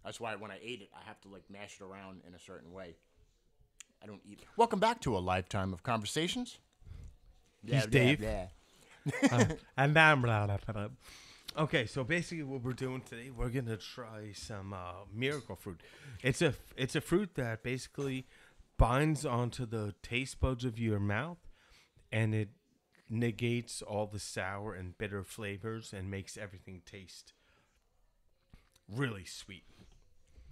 That's why when I ate it, I have to like mash it around in a certain way. I don't eat. Welcome back to a lifetime of conversations. He's Dave. And I'm Okay, so basically what we're doing today, we're gonna try some miracle fruit. It's a fruit that basically binds onto the taste buds of your mouth, and it negates all the sour and bitter flavors and makes everything taste really sweet.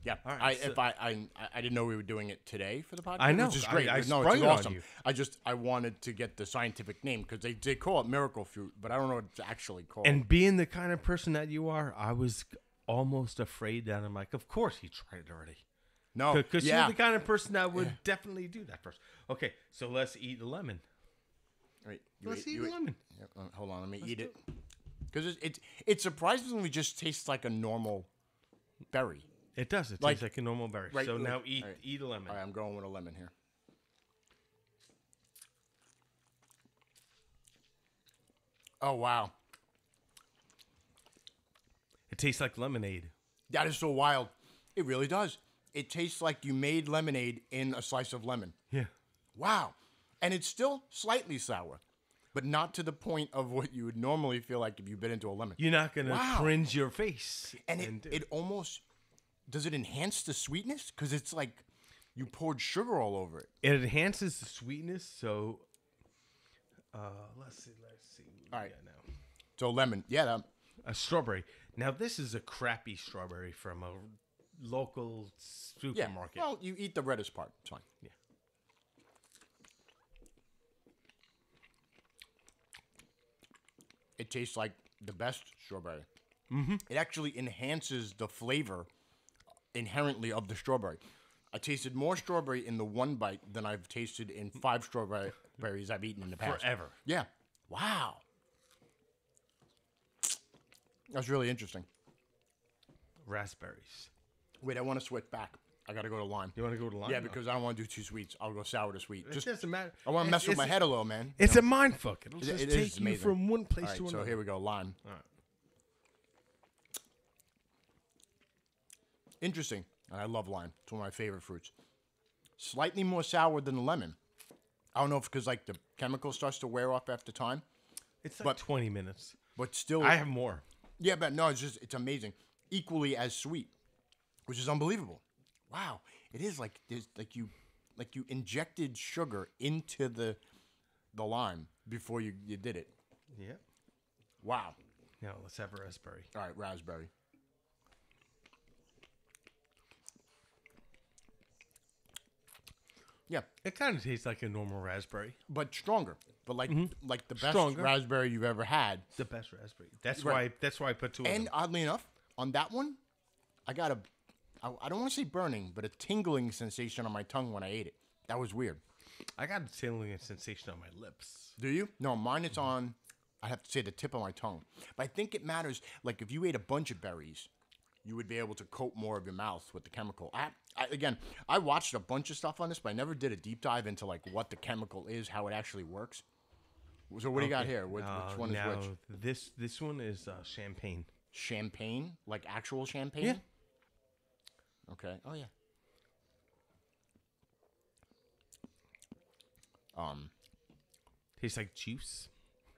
Yeah, All right, I didn't know we were doing it today for the podcast. I know. Which is great. I No, sprung it's it on awesome. you. I wanted to get the scientific name because they call it miracle fruit, but I don't know what it's actually called. And being the kind of person that you are, I was almost afraid that I'm like, of course he tried it already. No, Because you're the kind of person that would definitely do that first. Okay, so let's eat a lemon. Wait, Let's eat a lemon. Yeah, hold on, let me eat it. Because it surprisingly just tastes like a normal berry. It does. It tastes like a normal berry. Right, so now right. eat a lemon. All right, I'm going with a lemon here. Oh, wow. It tastes like lemonade. That is so wild. It really does. It tastes like you made lemonade in a slice of lemon. Yeah. Wow. And it's still slightly sour, but not to the point of what you would normally feel like if you bit into a lemon. You're not going to cringe your face. And it almost, does it enhance the sweetness? Because it's like you poured sugar all over it. It enhances the sweetness, so let's see. All right. Now. So lemon. Yeah. A strawberry. Now, this is a crappy strawberry from a local supermarket. Yeah. Well, you eat the reddest part. It's fine. Yeah. It tastes like the best strawberry. Mm-hmm. It actually enhances the flavor inherently of the strawberry. I tasted more strawberry in the one bite than I've tasted in 5 strawberries I've eaten in the past. Forever. Yeah. Wow. That's really interesting. Raspberries. Wait, I want to switch back. I got to go to lime. You want to go to lime? Yeah, because I don't want to do 2 sweets. I'll go sour to sweet. It doesn't matter. I want to mess with my head a little, man. It's a mind fuck. It'll just it take is you amazing. from one place All right, to another. so here we go, lime. All right. Interesting. And I love lime. It's one of my favorite fruits. Slightly more sour than the lemon. I don't know if because like the chemical starts to wear off after time. It's like 20 minutes. But still. I have more. Yeah, but no, it's amazing. Equally as sweet, which is unbelievable. Wow. It is like you injected sugar into the lime before you did it. Yeah. Wow. Now let's have a raspberry. All right, raspberry. Yeah, It kind of tastes like a normal raspberry. but stronger. But like the best Stronger. raspberry you've ever had. The best raspberry. That's Right. why. That's why I put 2 of And them. oddly enough, on that one, I got I don't want to say burning, but a tingling sensation on my tongue when I ate it. That was weird. I got a tingling sensation on my lips. Do you? No, mine it's on, I have to say the tip of my tongue. But I think it matters, like if you ate a bunch of berries, you would be able to coat more of your mouth with the chemical. Again, I watched a bunch of stuff on this, but I never did a deep dive into like what the chemical is, how it actually works. So what do you got here? Which one is now, which? This one is champagne. Champagne? Like actual champagne? Yeah. Okay. Oh, yeah. Tastes like juice.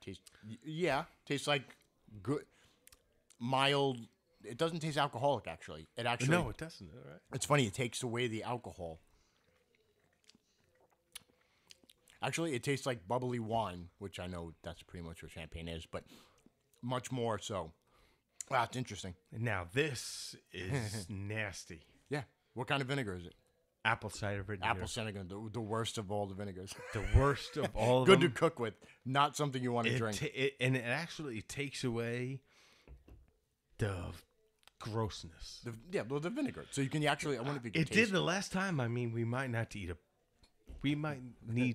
Tastes like good, mild. It doesn't taste alcoholic, actually. It actually. No, it doesn't. All right. It's funny. It takes away the alcohol. Actually, it tastes like bubbly wine, which I know that's pretty much what champagne is, but much more so. Wow, it's interesting. Now this is nasty. Yeah. What kind of vinegar is it? Apple cider vinegar. Apple cider, the worst of all the vinegars. The worst of all of Good them. to cook with. Not something you want to drink. And it actually takes away the grossness. The vinegar. So you can actually. I wonder if you can It taste did the last time. I mean, we might need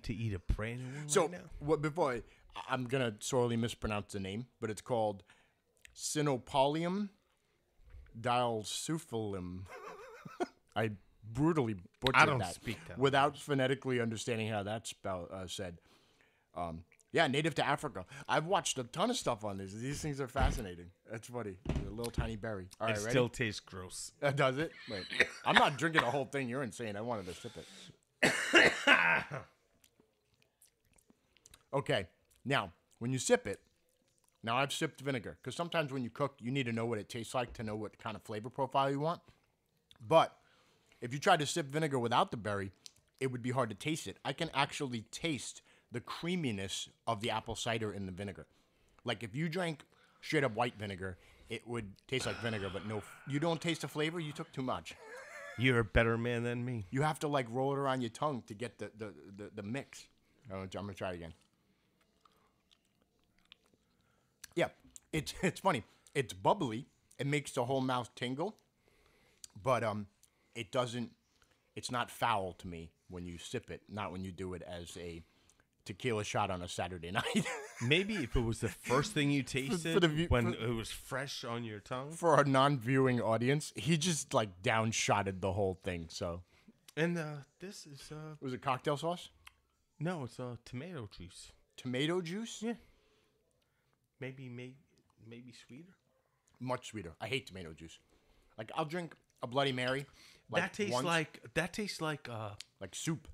to eat a brand new one right now. Before I'm gonna sorely mispronounce the name, but it's called Sinopolium dialsufilum. I brutally butchered I don't that speak that without phonetically understanding how that's said. Yeah, native to Africa. I've watched a ton of stuff on this. These things are fascinating. That's funny. A little tiny berry. All right, It ready? still tastes gross. Does it? Wait. I'm not drinking the whole thing. You're insane. I wanted to sip it. Okay. Now, when you sip it, now I've sipped vinegar. Because sometimes when you cook, you need to know what it tastes like to know what kind of flavor profile you want. But if you try to sip vinegar without the berry, it would be hard to taste it. I can actually taste the creaminess of the apple cider in the vinegar. Like if you drank straight up white vinegar, it would taste like vinegar, but no, you don't taste the flavor. You took too much. You're a better man than me. You have to like roll it around your tongue to get the mix. I'm gonna try it again. Yeah, it's funny. It's bubbly. It makes the whole mouth tingle, but it doesn't. It's not foul to me when you sip it. Not when you do it as a tequila shot on a Saturday night. Maybe if it was the first thing you tasted when it was fresh on your tongue. For our non-viewing audience, he just like downshotted the whole thing. So, and this is was it cocktail sauce? No, it's tomato juice. Tomato juice? Yeah. Maybe sweeter. Much sweeter. I hate tomato juice. Like I'll drink a Bloody Mary. Like that tastes like soup.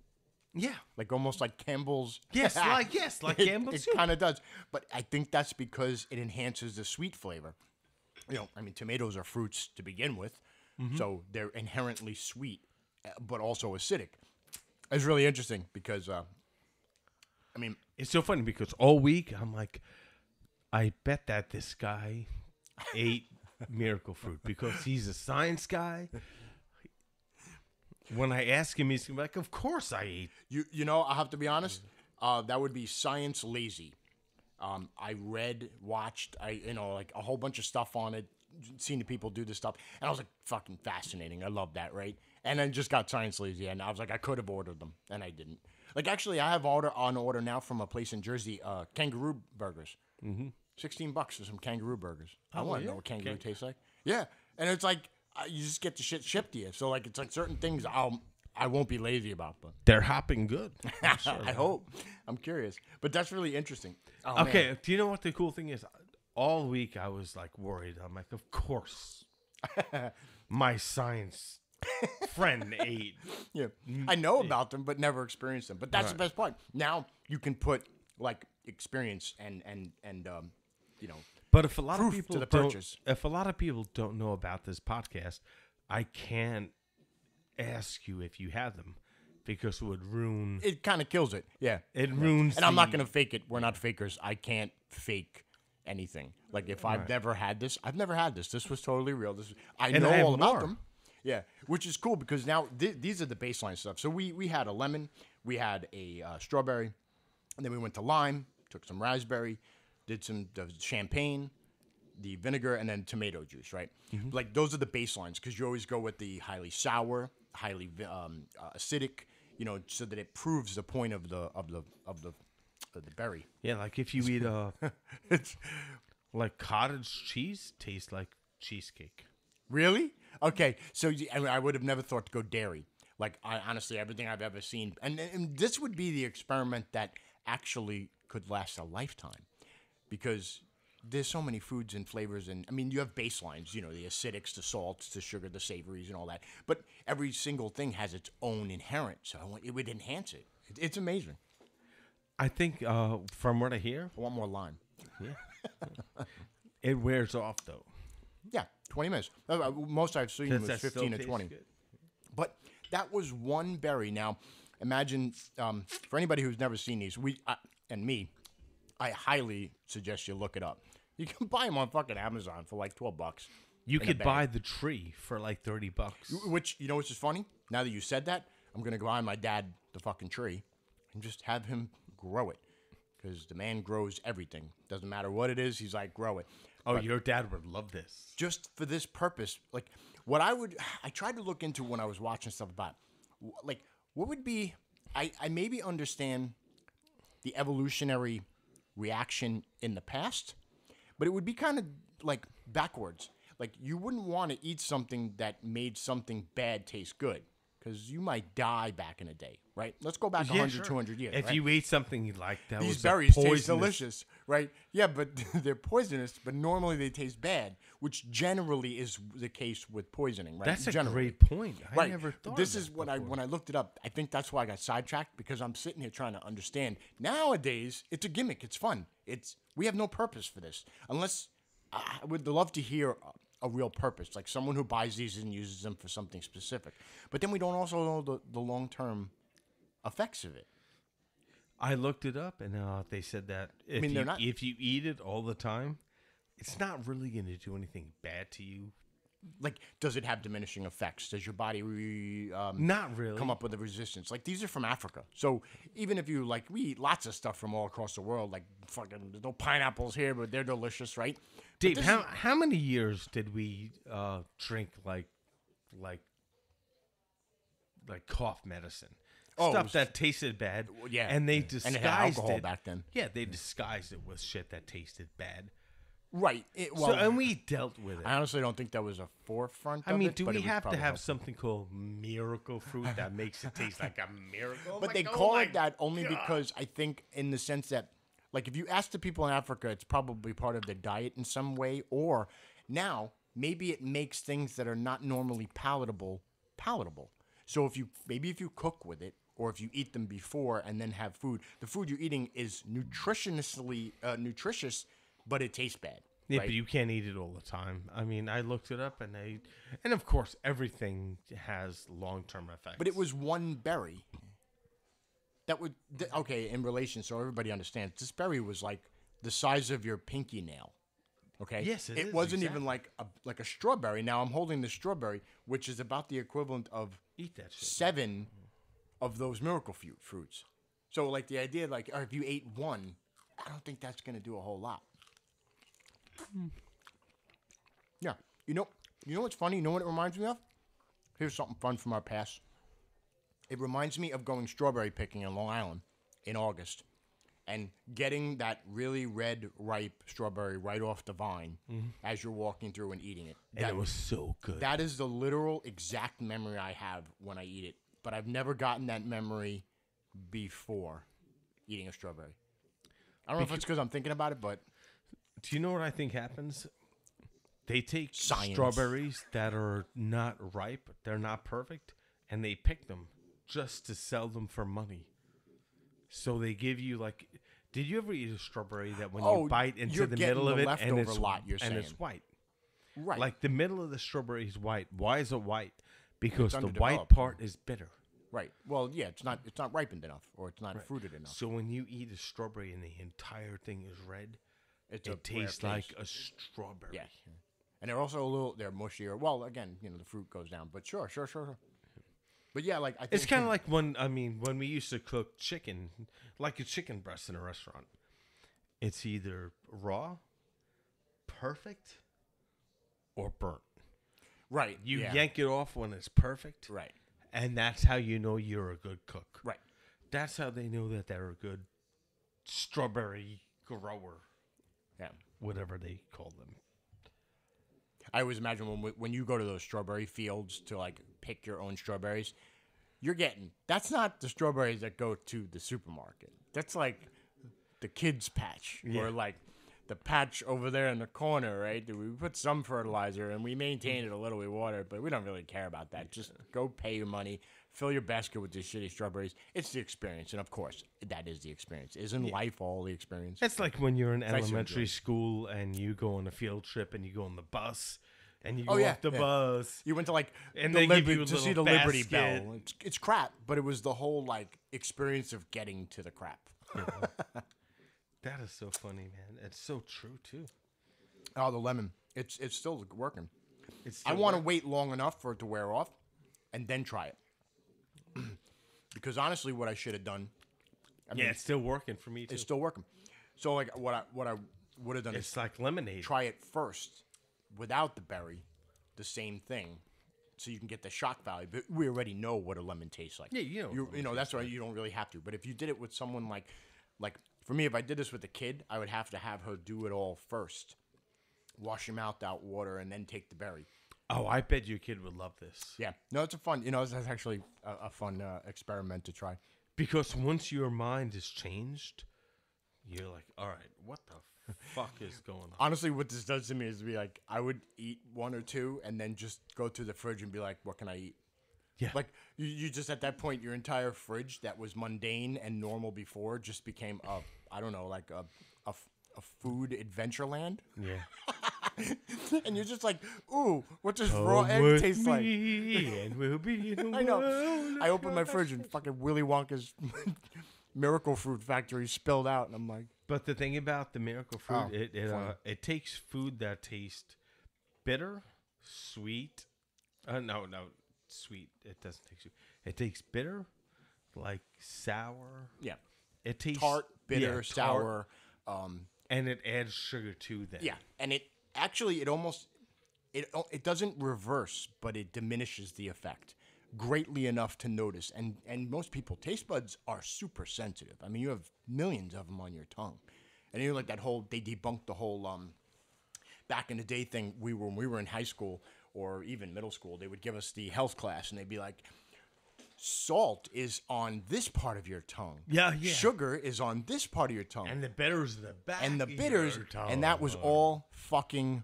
Yeah, like almost like Campbell's. Yes, like Campbell's soup. It kind of does, but I think that's because it enhances the sweet flavor. You know, I mean, tomatoes are fruits to begin with, so they're inherently sweet, but also acidic. It's really interesting because, I mean, it's so funny because all week I'm like, I bet that this guy ate miracle fruit because he's a science guy. When I ask him, he's like, "Of course I ate." You know, I have to be honest. That would be science lazy. I read, watched, like a whole bunch of stuff on it, seen the people do this stuff, and I was like, fucking fascinating. I love that, right? And then just got science lazy, and I was like, I could have ordered them, and I didn't. Like, actually, I have on order now from a place in Jersey, kangaroo burgers. Mm-hmm. $16 for some kangaroo burgers. I want to know what kangaroo tastes like. Yeah, and it's like. You just get the shit shipped to you. So, like, it's like certain things I won't be lazy about. But they're hopping good. I hope. I'm curious. But that's really interesting. Oh, okay, man. Do you know what the cool thing is? All week I was, like, worried. I'm like, of course. My science friend ate. Yeah. I know about them, but never experienced them. But that's the best part. Now you can put, like, experience and you know, but if a lot of people don't know about this podcast, I can't ask you if you have them because it would ruin. It kind of kills it. Yeah, it ruins. And I'm not gonna fake it. We're not fakers. I can't fake anything. Like if I've never had this, I've never had this. This was totally real. I know all about them. Yeah, which is cool because now these are the baseline stuff. So we had a lemon, we had a strawberry, and then we went to lime, took some raspberry. Did the champagne, the vinegar, and then tomato juice, right? Mm-hmm. Like those are the baselines because you always go with the highly sour, highly acidic, you know, so that it proves the point of the berry. Yeah, like if you eat it's like cottage cheese tastes like cheesecake. Really? Okay, so I would have never thought to go dairy. Like honestly, everything I've ever seen, and this would be the experiment that actually could last a lifetime. Because there's so many foods and flavors, and I mean, you have baselines, you know, the acidics, the salts, the sugar, the savories, and all that. But every single thing has its own inherent, so it would enhance it. It's amazing. I think, from what I hear, I want more lime. Yeah, it wears off though. Yeah, 20 minutes. Most I've seen was 15 or 20. Good. But that was one berry. Now, imagine for anybody who's never seen these, I highly suggest you look it up. You can buy them on fucking Amazon for like $12. You could buy the tree for like $30. Which, you know what's just funny? Now that you said that, I'm going to go buy my dad the fucking tree and just have him grow it. Because the man grows everything. Doesn't matter what it is, he's like, grow it. Oh, but your dad would love this. Just for this purpose. Like, I tried to look into when I was watching stuff about, like, what would be, I maybe understand the evolutionary reaction in the past, but it would be kind of like backwards. Like you wouldn't want to eat something that made something bad taste good. because you might die back in the day, right? Let's go back 200 years. If right? you ate something like that, These was berries poisonous. taste delicious, right? Yeah, but they're poisonous, but normally they taste bad, which generally is the case with poisoning, right? That's a generally. great point. I never thought This of is that what before. when I looked it up, I think that's why I got sidetracked, because I'm sitting here trying to understand. Nowadays, it's a gimmick. It's fun. We have no purpose for this, unless I would love to hear a real purpose, like someone who buys these and uses them for something specific. But then we don't also know the long-term effects of it. I looked it up, and they said that if you eat it all the time, it's not really going to do anything bad to you. Like, does it have diminishing effects? Does your body Not really come up with a resistance? Like, these are from Africa, so even if you we eat lots of stuff from all across the world. Like, fucking, there's no pineapples here, but they're delicious, right? Dave, how many years did we drink like cough medicine? Stuff that tasted bad. Yeah, and they disguised and it had alcohol back then. Yeah, they disguised it with shit that tasted bad. Right. And we dealt with it. I honestly don't think that was a forefront. I mean, of it, do but we it was have to probably have helpful. something called miracle fruit that makes it taste like a miracle? But they call it that only because I think, in the sense that, like, if you ask the people in Africa, it's probably part of their diet in some way, or now maybe it makes things that are not normally palatable. So if you cook with it, or if you eat them before and then have food, the food you're eating is nutritious, but it tastes bad. Yeah, right? but you can't eat it all the time. I mean, I looked it up, and of course, everything has long-term effects. But it was one berry. That would in relation, so everybody understands. This berry was like the size of your pinky nail. Okay. Yes, it is, wasn't exactly. even like a strawberry. Now I'm holding the strawberry, which is about the equivalent of Eat that shit. 7 of those miracle fruits. So, like, the idea, like, if you ate one, I don't think that's going to do a whole lot. Yeah. You know what's funny? You know what it reminds me of? Here's something fun from our past. It reminds me of going strawberry picking in Long Island in August and getting that really red, ripe strawberry right off the vine as you're walking through and eating it. And it was so good. That is the literal exact memory I have when I eat it. But I've never gotten that memory before eating a strawberry. I don't know if it's because I'm thinking about it, but... Do you know what I think happens? They take Science. strawberries that are not ripe, they're not perfect, and they pick them just to sell them for money. So they give you, like... Did you ever eat a strawberry that when you bite into the middle of it and it's white? Right. Like, the middle of the strawberry is white. Why is it white? Because the white underdeveloped. part is bitter. Right. Well, yeah, it's not ripened enough, or it's not fruited enough. So when you eat a strawberry and the entire thing is red, It tastes like a strawberry. Yeah. And they're also they're mushier. Well, again, the fruit goes down, but sure. But yeah, like, I think It's kind of like when we used to cook chicken, like a chicken breast in a restaurant. It's either raw, perfect, or burnt. right. You yeah. yank it off when it's perfect. Right. And that's how you know you're a good cook. Right. That's how they know that they're a good strawberry grower. Yeah. Whatever they call them. I always imagine when you go to those strawberry fields to, like, pick your own strawberries, that's not the strawberries that go to the supermarket. That's like the kids' patch, or like the patch over there in the corner, right? We put some fertilizer and we maintain it a little. We water it, but we don't really care about that. Just go pay your money, fill your basket with these shitty strawberries. It's the experience, and of course, that is the experience. Isn't life all the experience? It's like when you're in nice to elementary enjoy. school and you go on a field trip and you go on the bus and you Oh, go yeah, off the yeah. bus. You went to, like, And the they give you a to see little the Liberty basket. Bell. It's crap, but it was the whole, like, experience of getting to the crap. That is so funny, man. It's so true too. Oh, the lemon. It's still working. It's I want to wait long enough for it to wear off and then try it. Because honestly, what I should have done, it's still working for me too. it's still working. So, like, what I would have done It's is like lemonade. try it first without the berry, the same thing, so you can get the shock value. But we already know what a lemon tastes like. Yeah, you know what lemon you know that's why you don't really have to. But if you did it with someone like for me, if I did this with a kid, I would have to have her do it all first, wash your mouth out water, and then take the berry. Oh, I bet your kid would love this. Yeah. No, it's a fun. It's actually a fun experiment to try. Because once your mind is changed, you're like, all right, what the fuck is going on? Honestly, what this does to me is be like, I would eat one or two and then just go to the fridge and be like, what can I eat? Yeah. Like, you just, at that point, your entire fridge that was mundane and normal before just became I don't know, like a food adventure land. Yeah. And you're just like, ooh, what does raw egg taste like? And we'll be in I know. I opened my fridge and fucking Willy Wonka's Miracle Fruit Factory spilled out, and I'm like. But the thing about the miracle fruit, it takes food that tastes bitter, sweet. No, sweet. It doesn't take sweet. It takes bitter, like sour. Yeah. It tastes tart, bitter, sour. And it adds sugar to that. Yeah, and it almost it doesn't reverse, but it diminishes the effect greatly enough to notice. And most people, taste buds are super sensitive. I mean, you have millions of them on your tongue, and like that whole they debunked the whole back in the day thing. When we were in high school or even middle school, they would give us the health class, and they'd be like, salt is on this part of your tongue. Yeah. Sugar is on this part of your tongue. And the bitters in the back. And the bitters, of your tongue. and that was all fucking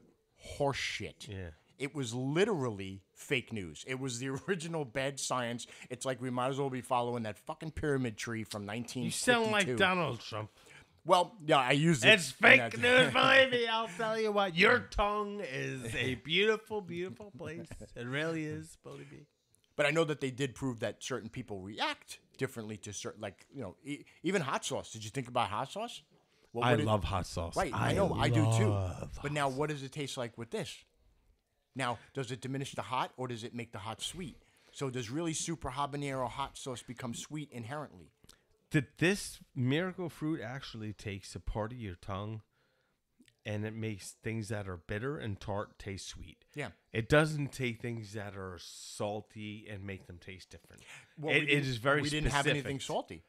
horseshit. Yeah. It was literally fake news. It was the original bad science. It's like we might as well be following that fucking pyramid tree from 1952. You sound like Donald Trump. Well, yeah, I used it. It's fake news, baby. I'll tell you what. Your tongue is a beautiful, beautiful place. It really is, believe me. But I know that they did prove that certain people react differently to certain, like, even hot sauce. Did you think about hot sauce? I love hot sauce. Right, I know, I do too. But now, what does it taste like with this? Now, does it diminish the hot, or does it make the hot sweet? So does really super habanero hot sauce become sweet inherently? This miracle fruit actually takes a part of your tongue, and it makes things that are bitter and tart taste sweet. Yeah. It doesn't take things that are salty and make them taste different. Well, it is very specific. We didn't have anything salty.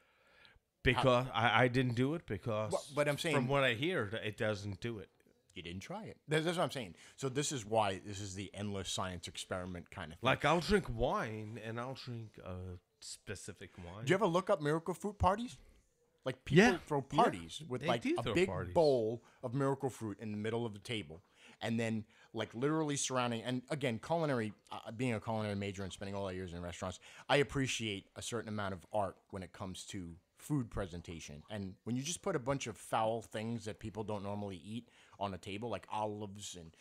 Because I didn't do it because but I'm saying, from what I hear, it doesn't do it. You didn't try it. That's what I'm saying. So this is why this is the endless science experiment kind of thing. Like, I'll drink wine, and I'll drink a specific wine. Do you ever look up miracle fruit parties? Like, people throw parties with like a big bowl of miracle fruit in the middle of the table, and then like literally surrounding. And again, being a culinary major and spending all our years in restaurants, I appreciate a certain amount of art when it comes to food presentation. And when you just put a bunch of foul things that people don't normally eat on a table, like olives, and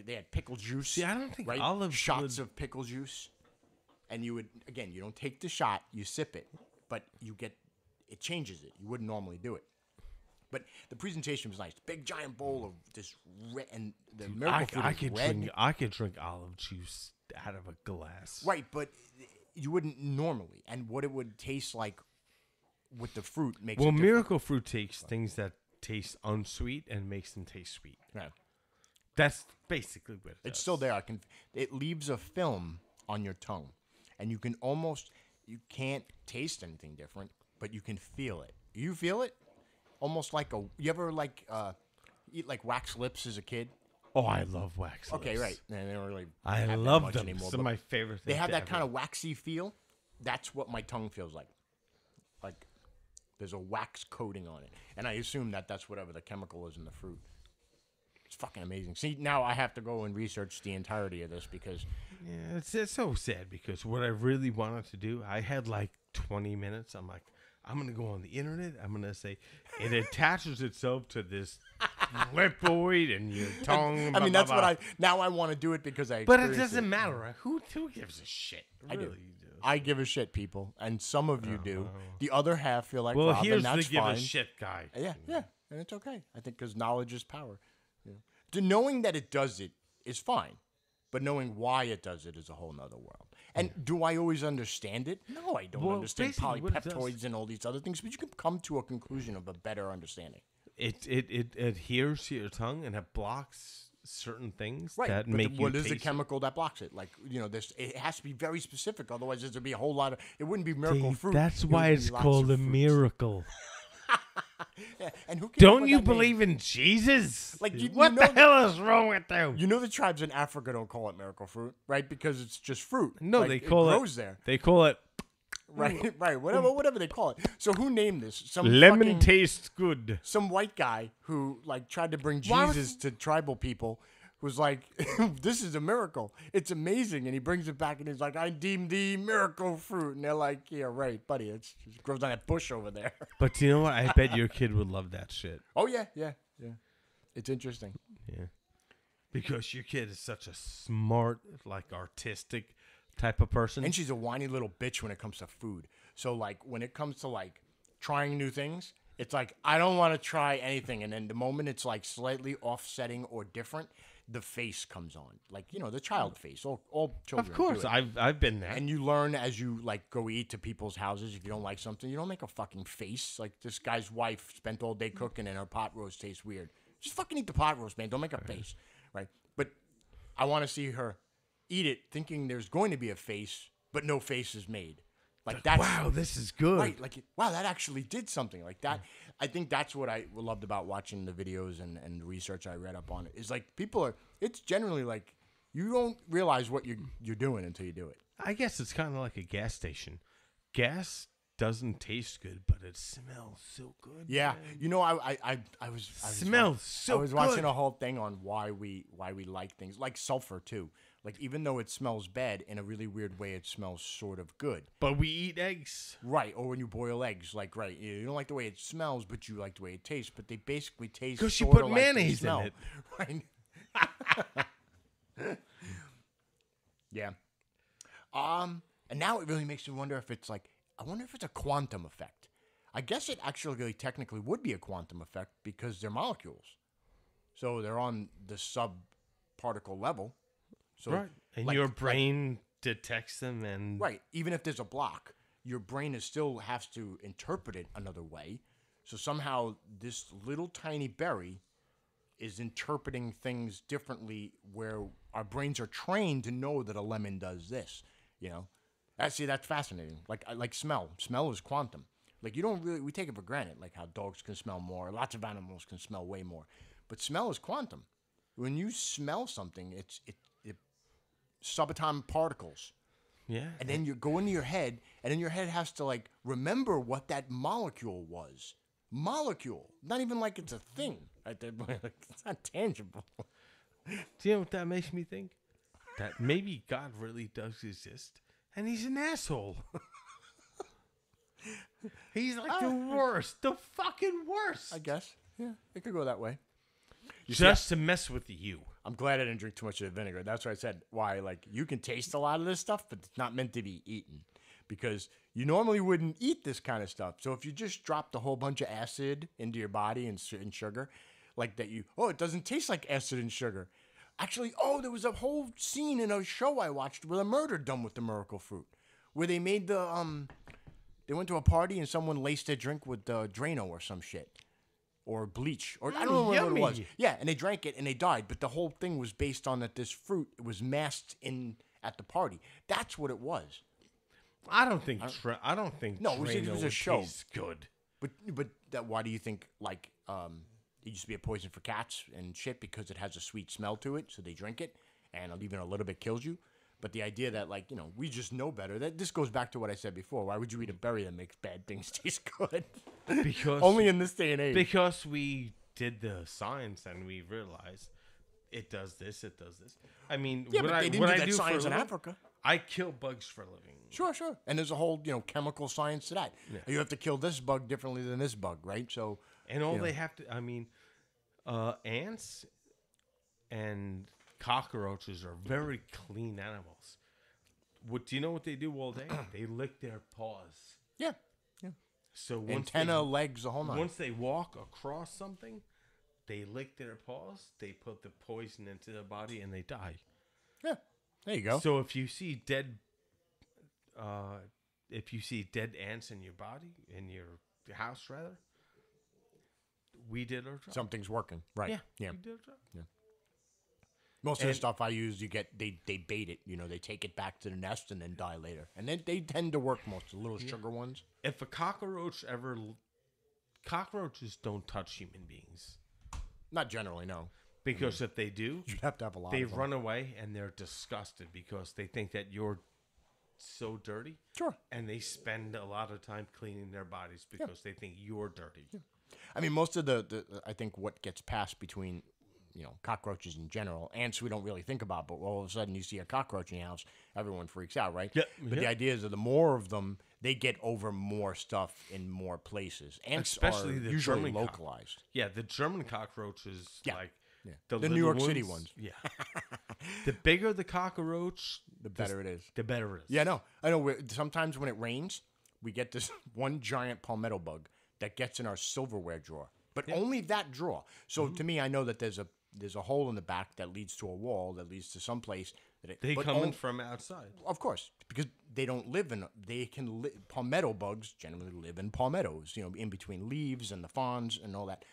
they had pickle juice. See, I don't think olives shots of pickle juice. And you would, again, you don't take the shot, you sip it, but it changes it. You wouldn't normally do it. But the presentation was nice. Big giant bowl of this red, and the miracle fruit is red. I could drink olive juice out of a glass. Right, but you wouldn't normally. And what it would taste like with the fruit makes it different. Miracle fruit takes things that taste unsweet and makes them taste sweet. Yeah. That's basically what it does. It's still there. It leaves a film on your tongue. And you can't taste anything different, but you can feel it. You feel it? Almost like you ever eat like wax lips as a kid? Oh, I love wax lips. Okay, right. And they don't really I love them. Anymore, it's my favorite thing. They have that kind of waxy feel. That's what my tongue feels like. Like there's a wax coating on it. And I assume that's whatever the chemical is in the fruit. It's fucking amazing. See, now I have to go and research the entirety of this because... Yeah, it's so sad because what I really wanted to do, I had like 20 minutes. I'm like, I'm going to go on the internet. I'm going to say, it attaches itself to this lipoid and your tongue. I mean, that's what now I want to do it because I... But it doesn't matter. Right? Who gives a shit? I do. I give a shit, people. And some of you do. The other half feel like, well, here's that's the give fine. A shit guy. Yeah. And it's okay. I think because knowledge is power. Yeah. Knowing that it does it is fine. But knowing why it does it is a whole nother world. And do I always understand it? No, I don't understand polypeptoids and all these other things. But you can come to a conclusion of a better understanding. It adheres to your tongue and it blocks certain things right. that but make you what is taste the chemical that blocks it? Like, it has to be very specific. Otherwise, there'd be a whole lot of... It wouldn't be miracle fruit. That's why it's called a miracle. Yeah, and who came up Don't with you that name? believe in Jesus? Like, what the hell is wrong with you? You know the tribes in Africa don't call it miracle fruit, right? Because it's just fruit. No, Like, they call it grows there. They call it Right, right. Whatever they call it. So who named this? Some lemon fucking- tastes good. Some white guy who like tried to bring Why was- Jesus to tribal people was like, "This is a miracle. It's amazing." And he brings it back and he's like, "I deem thee miracle fruit." And they're like, "Yeah, right, buddy. It grows on that bush over there." But you know what? I bet your kid would love that shit. Oh yeah. It's interesting. Yeah. Because your kid is such a smart, like artistic type of person. And she's a whiny little bitch when it comes to food. So like when it comes to like trying new things, it's like I don't want to try anything. And then the moment it's like slightly offsetting or different, the face comes on. Like, you know, the child face. All children. Of course, do it. I've been there. And you learn as you like go eat to people's houses. If you don't like something, you don't make a fucking face. Like this guy's wife spent all day cooking and her pot roast tastes weird. Just fucking eat the pot roast, man. Don't make a face, right? But I want to see her eat it thinking there's going to be a face, but no face is made. Like that's wow, this is good. right. Like wow, that actually did something like that. I think that's what I loved about watching the videos and the research I read up on it. Is like people are. It's generally like you don't realize what you're doing until you do it. I guess it's kind of like a gas station. Gas doesn't taste good, but it smells so good. Yeah, man. you know, I was Smells so I was good. watching a whole thing on why we like things like sulfur too. Like even though it smells bad in a really weird way, it smells sort of good. But we eat eggs. Right, or when you boil eggs, like right, you don't like the way it smells, but you like the way it tastes. But they basically taste Because you sorta put like they mayonnaise in smell. it. Right. Yeah. And now it really makes me wonder if it's like I wonder if it's a quantum effect. I guess it actually technically would be a quantum effect because they're molecules, so they're on the subparticle level. So Right. And like- your like- brain detects them and right. Even if there's a block, your brain is still has to interpret it another way. So somehow this little tiny berry is interpreting things differently where our brains are trained to know that a lemon does this, you know? See, that's fascinating. Like smell. Smell is quantum. Like you don't really, we take it for granted, like how dogs can smell more. Lots of animals can smell way more. But smell is quantum. When you smell something, it's subatomic particles. yeah. And then you go into your head, and then your head has to like remember what that molecule was. Molecule, not even like it's a thing. Right? It's not tangible. Do you know what that makes me think? That maybe God really does exist, and he's an asshole. He's like the worst, the fucking worst. I guess. Yeah, it could go that way. Just to mess with you. I'm glad I didn't drink too much of the vinegar. That's why I said why. Like you can taste a lot of this stuff, but it's not meant to be eaten because you normally wouldn't eat this kind of stuff. So if you just dropped a whole bunch of acid into your body and sugar, like that, it doesn't taste like acid and sugar. Actually, there was a whole scene in a show I watched with a murder done with the miracle fruit, where they made they went to a party and someone laced their drink with Drano or some shit. Or bleach, or I don't know what it was. yummy. Yeah, and they drank it and they died. But the whole thing was based on that this fruit was masked in at the party. That's what it was. I don't think. I don't think. No, it was Drano a would show. taste good. But that why do you think like it used to be a poison for cats and shit because it has a sweet smell to it, so they drink it and even a little bit kills you. But the idea that like we just know better. That this goes back to what I said before. Why would you eat a berry that makes bad things taste good? Because Only in this day and age. Because we did the science and we realized it does this, it does this. I mean, Yeah, what but I, they didn't what do I that do for a science in living, Africa. I kill bugs for a living. Sure. And there's a whole, chemical science to that. Yeah. You have to kill this bug differently than this bug, right? So, And all they have to, I mean, ants and cockroaches are very clean animals. Do you know what they do all day? They lick their paws. yeah. So once Antenna, legs, the whole nine. once they walk across something, they lick their paws, they put the poison into their body, and they die. Yeah. There you go. So if you see dead ants in your body, in your house rather, we did our job. Something's working. Right. Yeah. we did our job. Most of the And- stuff I use, they bait it. They take it back to the nest and then die later. And then they tend to work most of the little sugar ones. If a cockroach ever cockroaches don't touch human beings. Not generally, no. Because if they do, You'd have to have a lot they of them. run away and they're disgusted because they think that you're so dirty. Sure. And they spend a lot of time cleaning their bodies because they think you're dirty. Yeah. I mean, most of the I think what gets passed between, cockroaches in general, ants we don't really think about, but all of a sudden you see a cockroach in your house, everyone freaks out, right? Yeah. But the idea is that the more of them, they get over more stuff in more places. Ants Especially are the usually German localized. Yeah, the German cockroaches, like the New York City ones. Yeah. The bigger the cockroach, the better it is. The better it is. Yeah, no. I know. Sometimes when it rains, we get this one giant palmetto bug that gets in our silverware drawer, but only that drawer. So to me, I know that there's a hole in the back that leads to a wall that leads to some place that they come in from outside. Of course, because they don't live in. Palmetto bugs generally live in palmettos, in between leaves and the fronds and all that.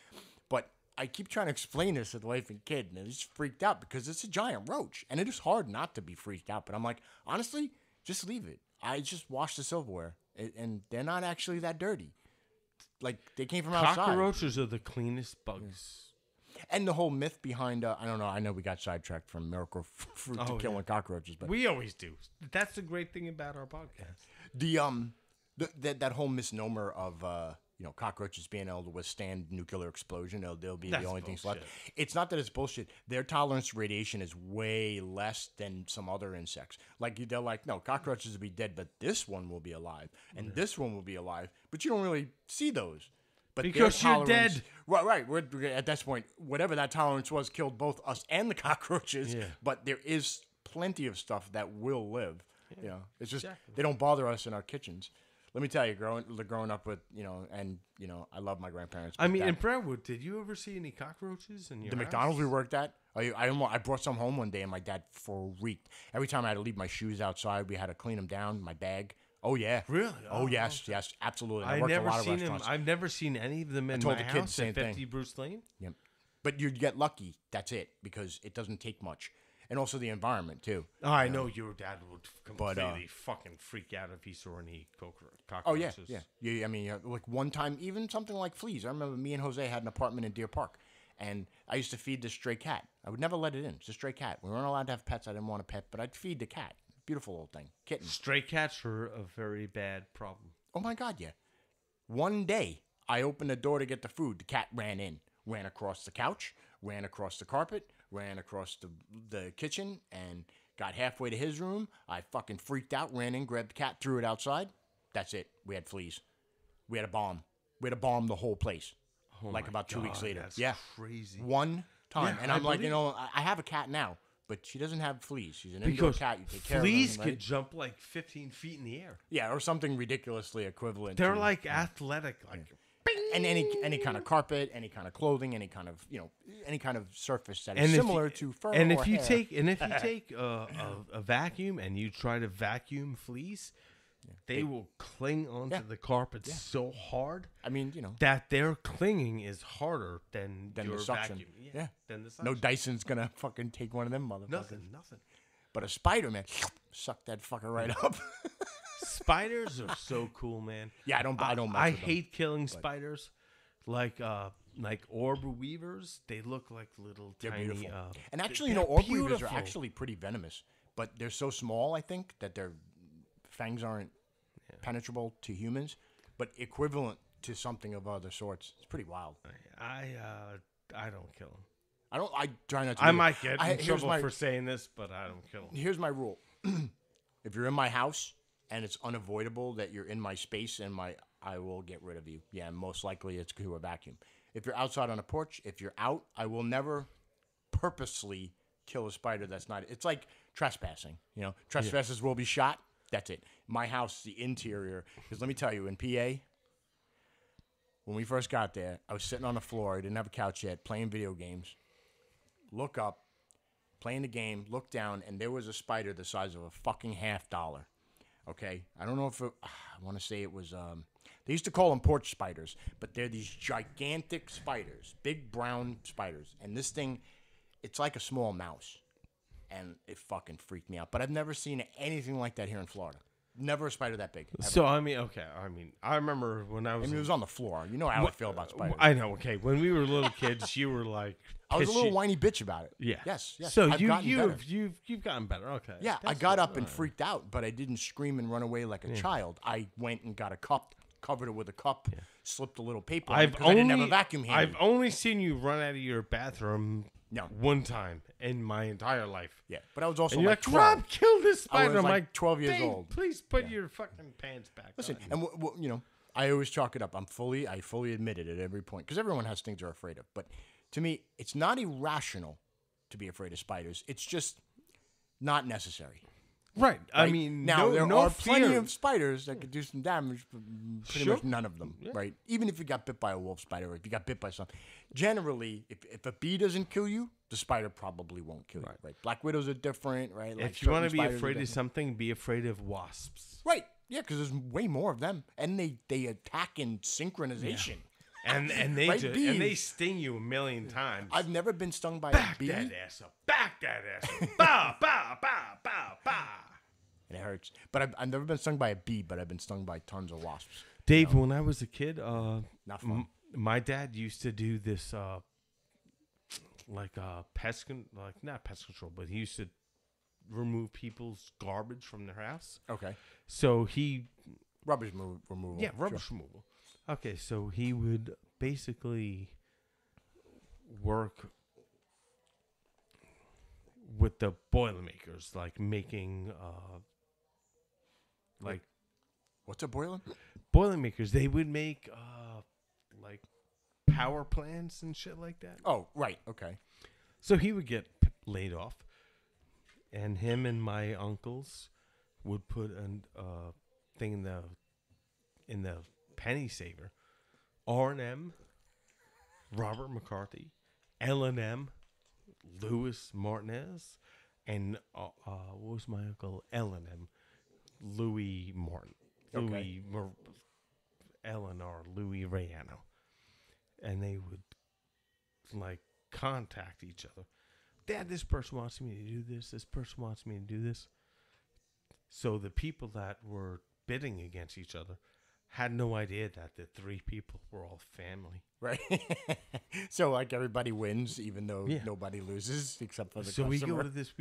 But I keep trying to explain this to the wife and kid, and he's freaked out because it's a giant roach, and it is hard not to be freaked out. But I'm like, honestly, just leave it. I just washed the silverware, and they're not actually that dirty. Like, they came from outside. Cockroaches are the cleanest bugs. And the whole myth behind, I don't know, I know we got sidetracked from miracle fruit to killing cockroaches, but we always do. That's the great thing about our podcast. That whole misnomer of cockroaches being able to withstand nuclear explosion, they'll be the only things left. It's not that it's bullshit. Their tolerance to radiation is way less than some other insects. Like, they're like, no, cockroaches will be dead, but this one will be alive, and this one will be alive. But you don't really see those. But because you're dead. Right. We're, at this point, whatever that tolerance was killed both us and the cockroaches. Yeah. But there is plenty of stuff that will live. Yeah. It's just they don't bother us in our kitchens. Let me tell you, growing up with, I love my grandparents. I mean, in Brentwood, did you ever see any cockroaches in your house? McDonald's we worked at? I brought some home one day, and my dad freaked. Every time I had to leave my shoes outside, we had to clean them down, my bag. Oh, yeah. Really? Oh, yes, absolutely. I've never seen any of them in my house at 50 Bruce Lane. Yep. But you'd get lucky, that's it, because it doesn't take much. And also the environment, too. Oh, I know your dad would completely fucking freak out if he saw any cockroaches. Oh, yeah. I mean, like one time, even something like fleas. I remember me and Jose had an apartment in Deer Park, and I used to feed this stray cat. I would never let it in. It's a stray cat. We weren't allowed to have pets. I didn't want a pet, but I'd feed the cat. Beautiful little thing. Kitten. Stray cats are a very bad problem. Oh, my God, yeah. One day, I opened the door to get the food. The cat ran in. Ran across the couch. Ran across the carpet. Ran across the kitchen. And got halfway to his room. I fucking freaked out. Ran in, grabbed the cat, threw it outside. That's it. We had fleas. We had a bomb. We had to bomb the whole place. Oh about 2 weeks later. That's crazy. One time. And I'm like, I have a cat now. But she doesn't have fleas. She's an indoor cat. You take care of them. Fleas could jump like 15 feet in the air. Yeah, or something ridiculously equivalent. They're like athletic, like and any kind of carpet, any kind of clothing, any kind of any kind of surface that is similar to fur. And if you take a vacuum and you try to vacuum fleas, they will cling onto the carpet so hard. I mean, that their clinging is harder than your the suction. vacuum. Yeah. Than the suction. No Dyson's gonna fucking take one of them motherfuckers. Nothing. But a spider, man, suck that fucker right up. Spiders are so cool, man. Yeah, I don't. I hate killing spiders, like orb weavers. They look like little tiny. Beautiful. And actually, orb weavers are actually pretty venomous, but they're so small. I think that their fangs aren't penetrable to humans, but equivalent to something of other sorts. It's pretty wild. I don't kill them. I try not to. I might get in trouble for saying this, but I don't kill them. Here's my rule: if you're in my house and it's unavoidable that you're in my space and I will get rid of you. Yeah, most likely it's through a vacuum. If you're outside on a porch, if you're out, I will never purposely kill a spider that's not. It's like trespassing. Trespassers will be shot. That's it. My house, the interior, because let me tell you, in PA, when we first got there, I was sitting on the floor. I didn't have a couch yet, playing video games. Look up, playing the game, look down, and there was a spider the size of a fucking $50. Okay? I don't know if I want to say it was, they used to call them porch spiders, but they're these gigantic spiders, big brown spiders. And this thing, it's like a small mouse. And it fucking freaked me out. But I've never seen anything like that here in Florida. Never a spider that big. Ever. So I mean, okay. I remember when I was. I mean, it was on the floor. You know how I feel about spiders. I know. Okay, when we were little kids, you were like. I was a little whiny bitch about it. Yeah. Yes. So I've gotten better. you've gotten better. Okay. Yeah, I got up and freaked out, but I didn't scream and run away like a child. I went and got a cup, covered it with a cup, slipped a little paper on it because I didn't have a vacuum handy. I've only seen you run out of your bathroom No. one time in my entire life. Yeah, but I was also And you're like like, 12. Rob, kill this spider. was I'm like 12 years "Dave, old." Please put your fucking pants back Listen, on. and I always chalk it up. I fully admit it at every point because everyone has things they're afraid of. But to me, it's not irrational to be afraid of spiders. It's just not necessary. Right. I Right? mean, now there no are plenty fear. of spiders that could do some damage, but pretty much none of them, right? Even if you got bit by a wolf spider or if you got bit by something, generally, if a bee doesn't kill you, the spider probably won't kill you, right? Black widows are different, right? Like If you want to certain be spiders are afraid of different. something, be afraid of wasps. Right? Yeah, because there's way more of them, and they attack in synchronization. And they Right, and bees. they sting you a million times. I've never been stung by a Back bee, that ass up. Back that ass up. Bow, bow, bow, bow, bow. and it hurts. But I've never been stung by a bee, but I've been stung by tons of wasps. Dave, when I was a kid, Not fun. my dad used to do this, not pest control, but he used to remove people's garbage from their house. Okay. So he, Rubbish removal. yeah, rubbish removal. Okay, so he would basically work with the Boilermakers, like making, like What's a boiler? Boilermakers. They would make, like power plants and shit like that. Oh, right. Okay. So he would get laid off, and him and my uncles would put a thing in the penny saver. R&M, Robert McCarthy, L&M, Louis Martinez, and what was my uncle? L&M, Louis Martin, Okay. Eleanor, Louis Rayano, and they would like contact each other. Dad, this person wants me to do this. This person wants me to do this. So the people that were bidding against each other had no idea that the three people were all family. Right. So like everybody wins, even though Yeah. nobody loses except for the So customer. we go to this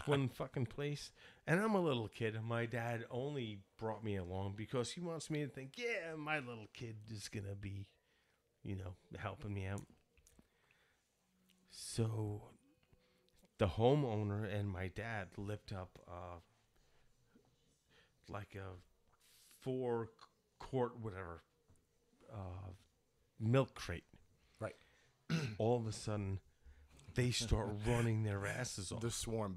one fucking place, and I'm a little kid, and my dad only brought me along because he wants me to think, yeah, my little kid is gonna be, helping me out. So the homeowner and my dad lift up like a 4-quart whatever milk crate. Right. All of a sudden, they start running their asses off. The swarm.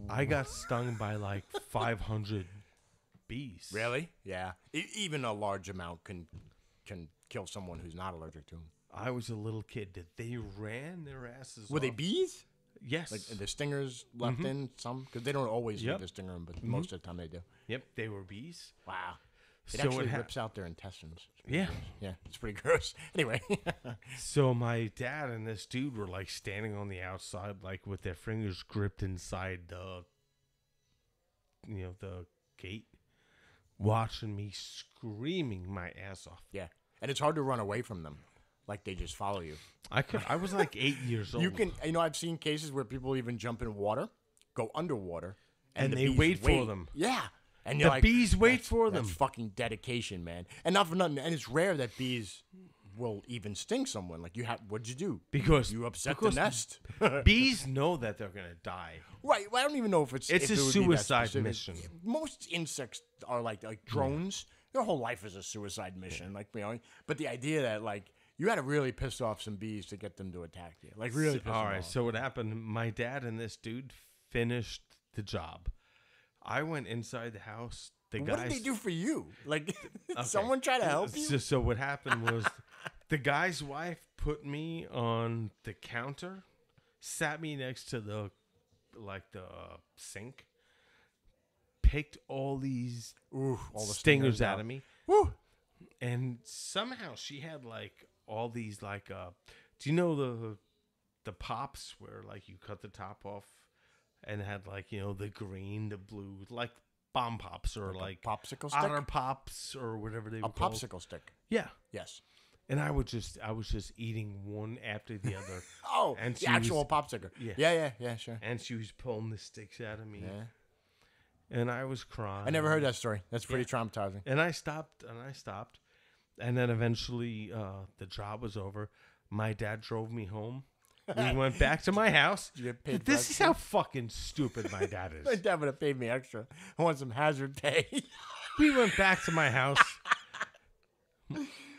I got stung by like 500 bees. Really? Yeah. Even a large amount can kill someone who's not allergic to them. I was a little kid. They ran their asses Were off. they bees? Yes. Like the stingers left in some? Because they don't always Yep. leave the stinger in, but most of the time they do. Yep, they were bees. Wow. It So actually it rips out their intestines. Yeah. Yeah, it's pretty gross. Anyway. So my dad and this dude were like standing on the outside, like with their fingers gripped inside the gate, watching me screaming my ass off. Yeah. And it's hard to run away from them. Like they just follow you. I was like 8 years old. You can, I've seen cases where people even jump in water, go underwater, And the they bees wait for them. Yeah. And The you're like, bees wait for That's them. fucking dedication, man. And not for nothing. And it's rare that bees will even sting someone. Like what'd you do? Because You upset because the nest. bees know that they're gonna die. Right. Well, I don't even know if It's if a it would be that suicide specific. mission. Most insects are like drones. Their whole life is a suicide mission. Like but the idea that like you had to really piss off some bees to get them to attack you. Like really piss All them right. off. So what happened? My dad and this dude finished the job. I went inside the house. The What guys. did they do for you? Like someone try to help you? So what happened was the guy's wife put me on the counter, sat me next to the sink, picked all these Ooh, all the stingers out of me, Woo! and somehow she had like all these like do you know the pops where like you cut the top off and it had like the green, the blue, like bomb pops or like popsicle stick? otter pops or whatever they were A called. popsicle stick. Yeah. Yes. And I was just eating one after the other. Oh, and the actual popsicle. Yeah, sure. And she was pulling the sticks out of me. Yeah. And I was crying. I never heard that story. That's pretty traumatizing. And I stopped. And then eventually the job was over. My dad drove me home. We went back to my house. You get paid This is how fucking stupid my dad My is. dad would have paid me extra. I want some hazard pay. We went back to my house.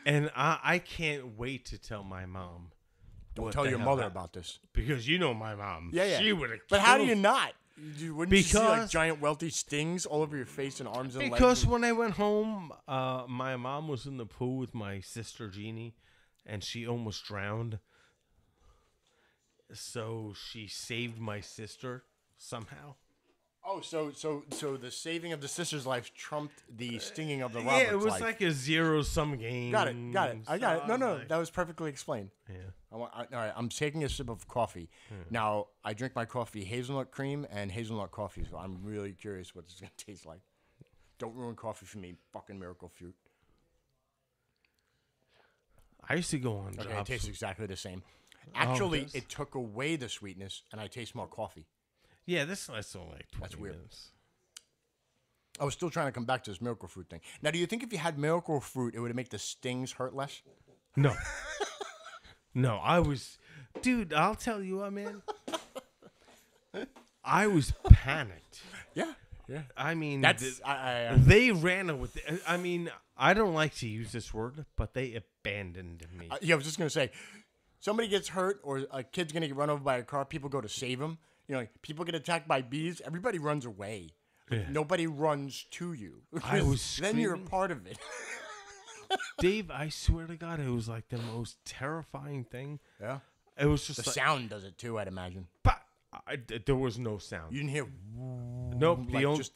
And I can't wait to tell my mom. Don't tell your mother about this. Because you know my mom. Yeah. She would have. But how do you not? Wouldn't you see like Because- giant welty stings all over your face and arms and legs? Because when I went home, my mom was in the pool with my sister Jeannie, and she almost drowned. So she saved my sister somehow. Oh, so the saving of the sister's life trumped the stinging of the Robert's Yeah, it was life. like a zero-sum game. Got it. I got it. No, Like- that was perfectly explained. Yeah. All right, I'm taking a sip of coffee. Now, I drink my coffee hazelnut cream and hazelnut coffee, so I'm really curious what this is going to taste like. Don't ruin coffee for me, fucking miracle fruit. I used to go on Okay, jobs. it tastes exactly the same. Actually, does? it took away the sweetness, and I taste more coffee. Yeah, this lasts only like 20 That's weird. minutes. I was still trying to come back to this miracle fruit thing. Now, do you think if you had miracle fruit, it would make the stings hurt less? No. No, I was... Dude, I'll tell you what, man. I was panicked. Yeah. I mean... That's They ran with it. I mean, I don't like to use this word, but they abandoned me. I was just gonna say, somebody gets hurt or a kid's gonna get run over by a car. People go to save them. You know, like, people get attacked by bees. Everybody runs away. Like, Yeah. nobody runs to you. I was then you're a screaming. part of it. Dave, I swear to God, it was like the most terrifying thing. Yeah. It was just The like... sound does it too, I'd imagine. But there was no sound. You didn't hear. Nope. Like The only... just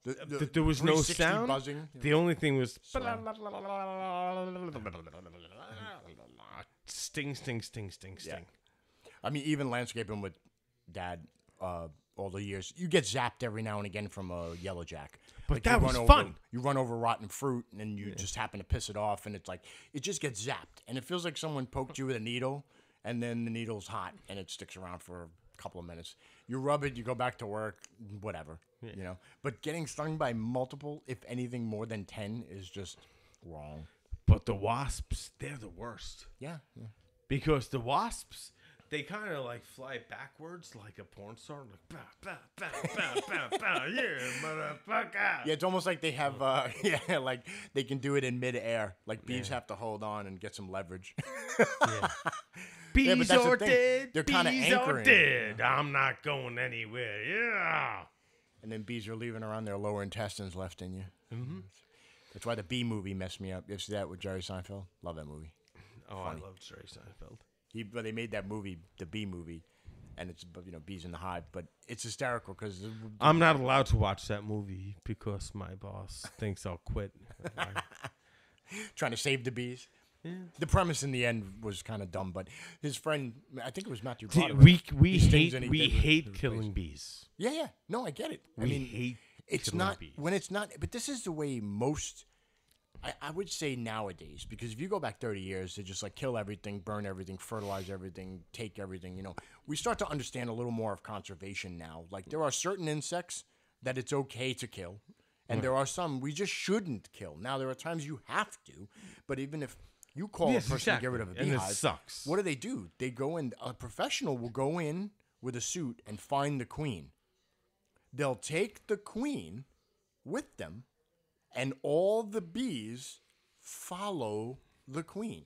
the There was no 360 sound. buzzing. The only thing was So- sting. Yeah. I mean, even landscaping with Dad, all the years, you get zapped every now and again from a yellow jack. But Like, that you was run fun. You run over rotten fruit, and then you just happen to piss it off, and it's like it just gets zapped, and it feels like someone poked you with a needle, and then the needle's hot, and it sticks around for a couple of minutes. You rub it, you go back to work, whatever, you know. But getting stung by multiple, if anything more than 10, is just wrong. But the wasps, they're the worst. Yeah. Because the wasps, they kind of like fly backwards like a porn star. Like, bah, bah, bah, bah, bah, bah, yeah, motherfucker. Yeah, it's almost like they have, like they can do it in midair. Like bees have to hold on and get some leverage. Yeah. Bees but that's the are thing. dead. They're kinda bees are anchoring. dead. I'm not going anywhere. Yeah. And then bees are leaving around their lower intestines left in you. Mm-hmm. That's why the bee movie messed me up. You ever see that with Jerry Seinfeld? Love that movie. Oh, Funny. I love Jerry Seinfeld. But they made that movie, the bee movie, and it's bees in the hive. But it's hysterical because I'm not allowed to watch that movie because my boss thinks I'll quit. trying to save the bees. Yeah. The premise in the end was kind of dumb, but his friend, I think it was Matthew See, Broderick. we He stings and he hate did with his killing face. bees. Yeah. No, I get it. I We mean, hate it's killing not bees. when it's not. But this is the way most. I would say nowadays, because if you go back 30 years, they just like kill everything, burn everything, fertilize everything, take everything. You know, we start to understand a little more of conservation now. Like there are certain insects that it's okay to kill, and there are some we just shouldn't kill. Now there are times you have to, but even if you call Yes, a person exactly. to get rid of a And it beehive, sucks. what do? They go in. A professional will go in with a suit and find the queen. They'll take the queen with them, and all the bees follow the queen.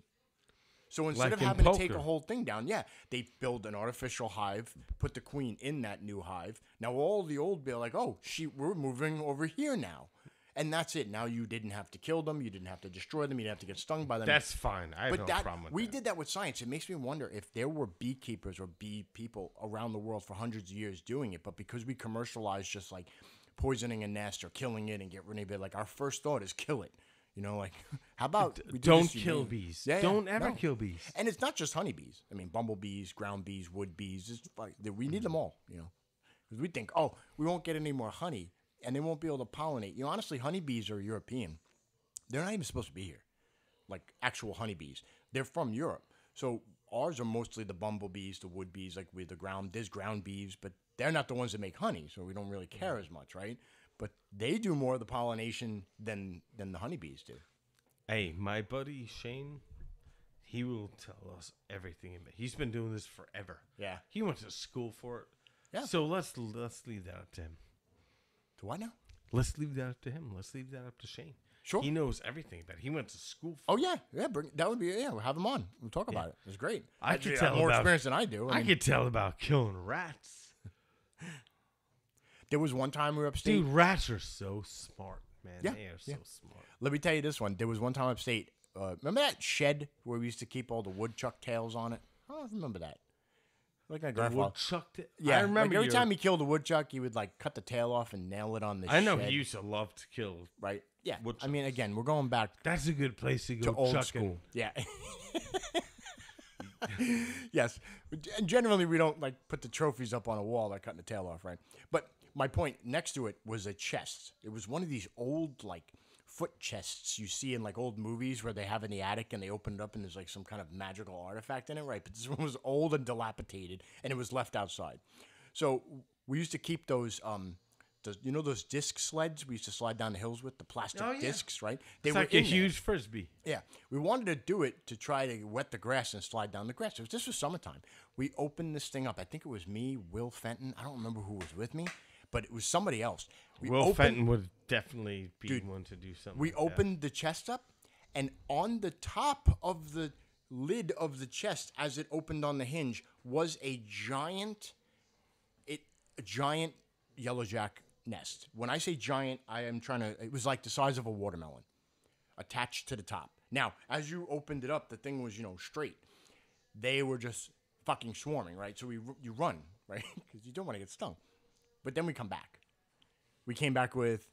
So instead Like of in having to take poker. a whole thing down, they build an artificial hive, put the queen in that new hive. Now all the old be like, oh, we're moving over here now. And that's it. Now you didn't have to kill them. You didn't have to destroy them. You didn't have to get stung by them. That's fine. I have But no problem with we that. did that with science. It makes me wonder if there were beekeepers or bee people around the world for hundreds of years doing it, but because we commercialized just like poisoning a nest or killing it and get rid of it, like our first thought is kill it. You know, like how about we do Don't this kill humane? bees. Yeah, Don't ever no. kill bees. And it's not just honeybees. I mean, bumblebees, ground bees, wood bees. It's like we need them all. You know, because we think, oh, we won't get any more honey. and they won't be able to pollinate. You know, honestly, honeybees are European. They're not even supposed to be here, like actual honeybees. They're from Europe. So ours are mostly the bumblebees, the wood bees, like there's ground bees, but they're not the ones that make honey, so we don't really care as much, right? But they do more of the pollination than the honeybees do. Hey, my buddy Shane, he will tell us everything. He's been doing this forever. Yeah. He went to school for it. Yeah. So let's leave that up to him. To what now? Let's leave that up to him. Let's leave that up to Shane. Sure. He knows everything that he went to school for. Oh yeah, that would be We'll have him on. We'll talk about it. It's great. I could have tell more about, experience than I do. I could tell about killing rats. There was one time we were upstate. Dude, rats are so smart, man. Yeah, They are so smart. Let me tell you this one. There was one time upstate. Remember that shed where we used to keep all the woodchuck tails on it? I don't remember that. Like my grandfather. Woodchuck tail? Yeah, I remember. Like every time he killed a woodchuck, he would like cut the tail off and nail it on the I know shed. he used to love to kill. Right? Yeah. Woodchucks. I mean, again, we're going back That's a good place to go to old chucking. school. Yeah. Yes. And generally, we don't like put the trophies up on a wall like cutting the tail off, right? But my point next to it was a chest. It was one of these old like foot chests you see in like old movies where they have in the attic and they open it up and there's like some kind of magical artifact in it, right? But this one was old and dilapidated and it was left outside. So we used to keep those those disc sleds we used to slide down the hills with, the plastic discs, right? It's like a huge frisbee. Yeah. We wanted to do it to try to wet the grass and slide down the grass. This was summertime. We opened this thing up. I think it was me, Will Fenton. I don't remember who was with me, but it was somebody else. Will Fenton would definitely be one to do something. We opened the chest up, and on the top of the lid of the chest, as it opened on the hinge, was a giant yellow jack nest. When I say giant, it was like the size of a watermelon attached to the top. Now, as you opened it up, the thing was, straight. They were just fucking swarming, right? So you run, right? Because you don't want to get stung. But then we come back. We came back with,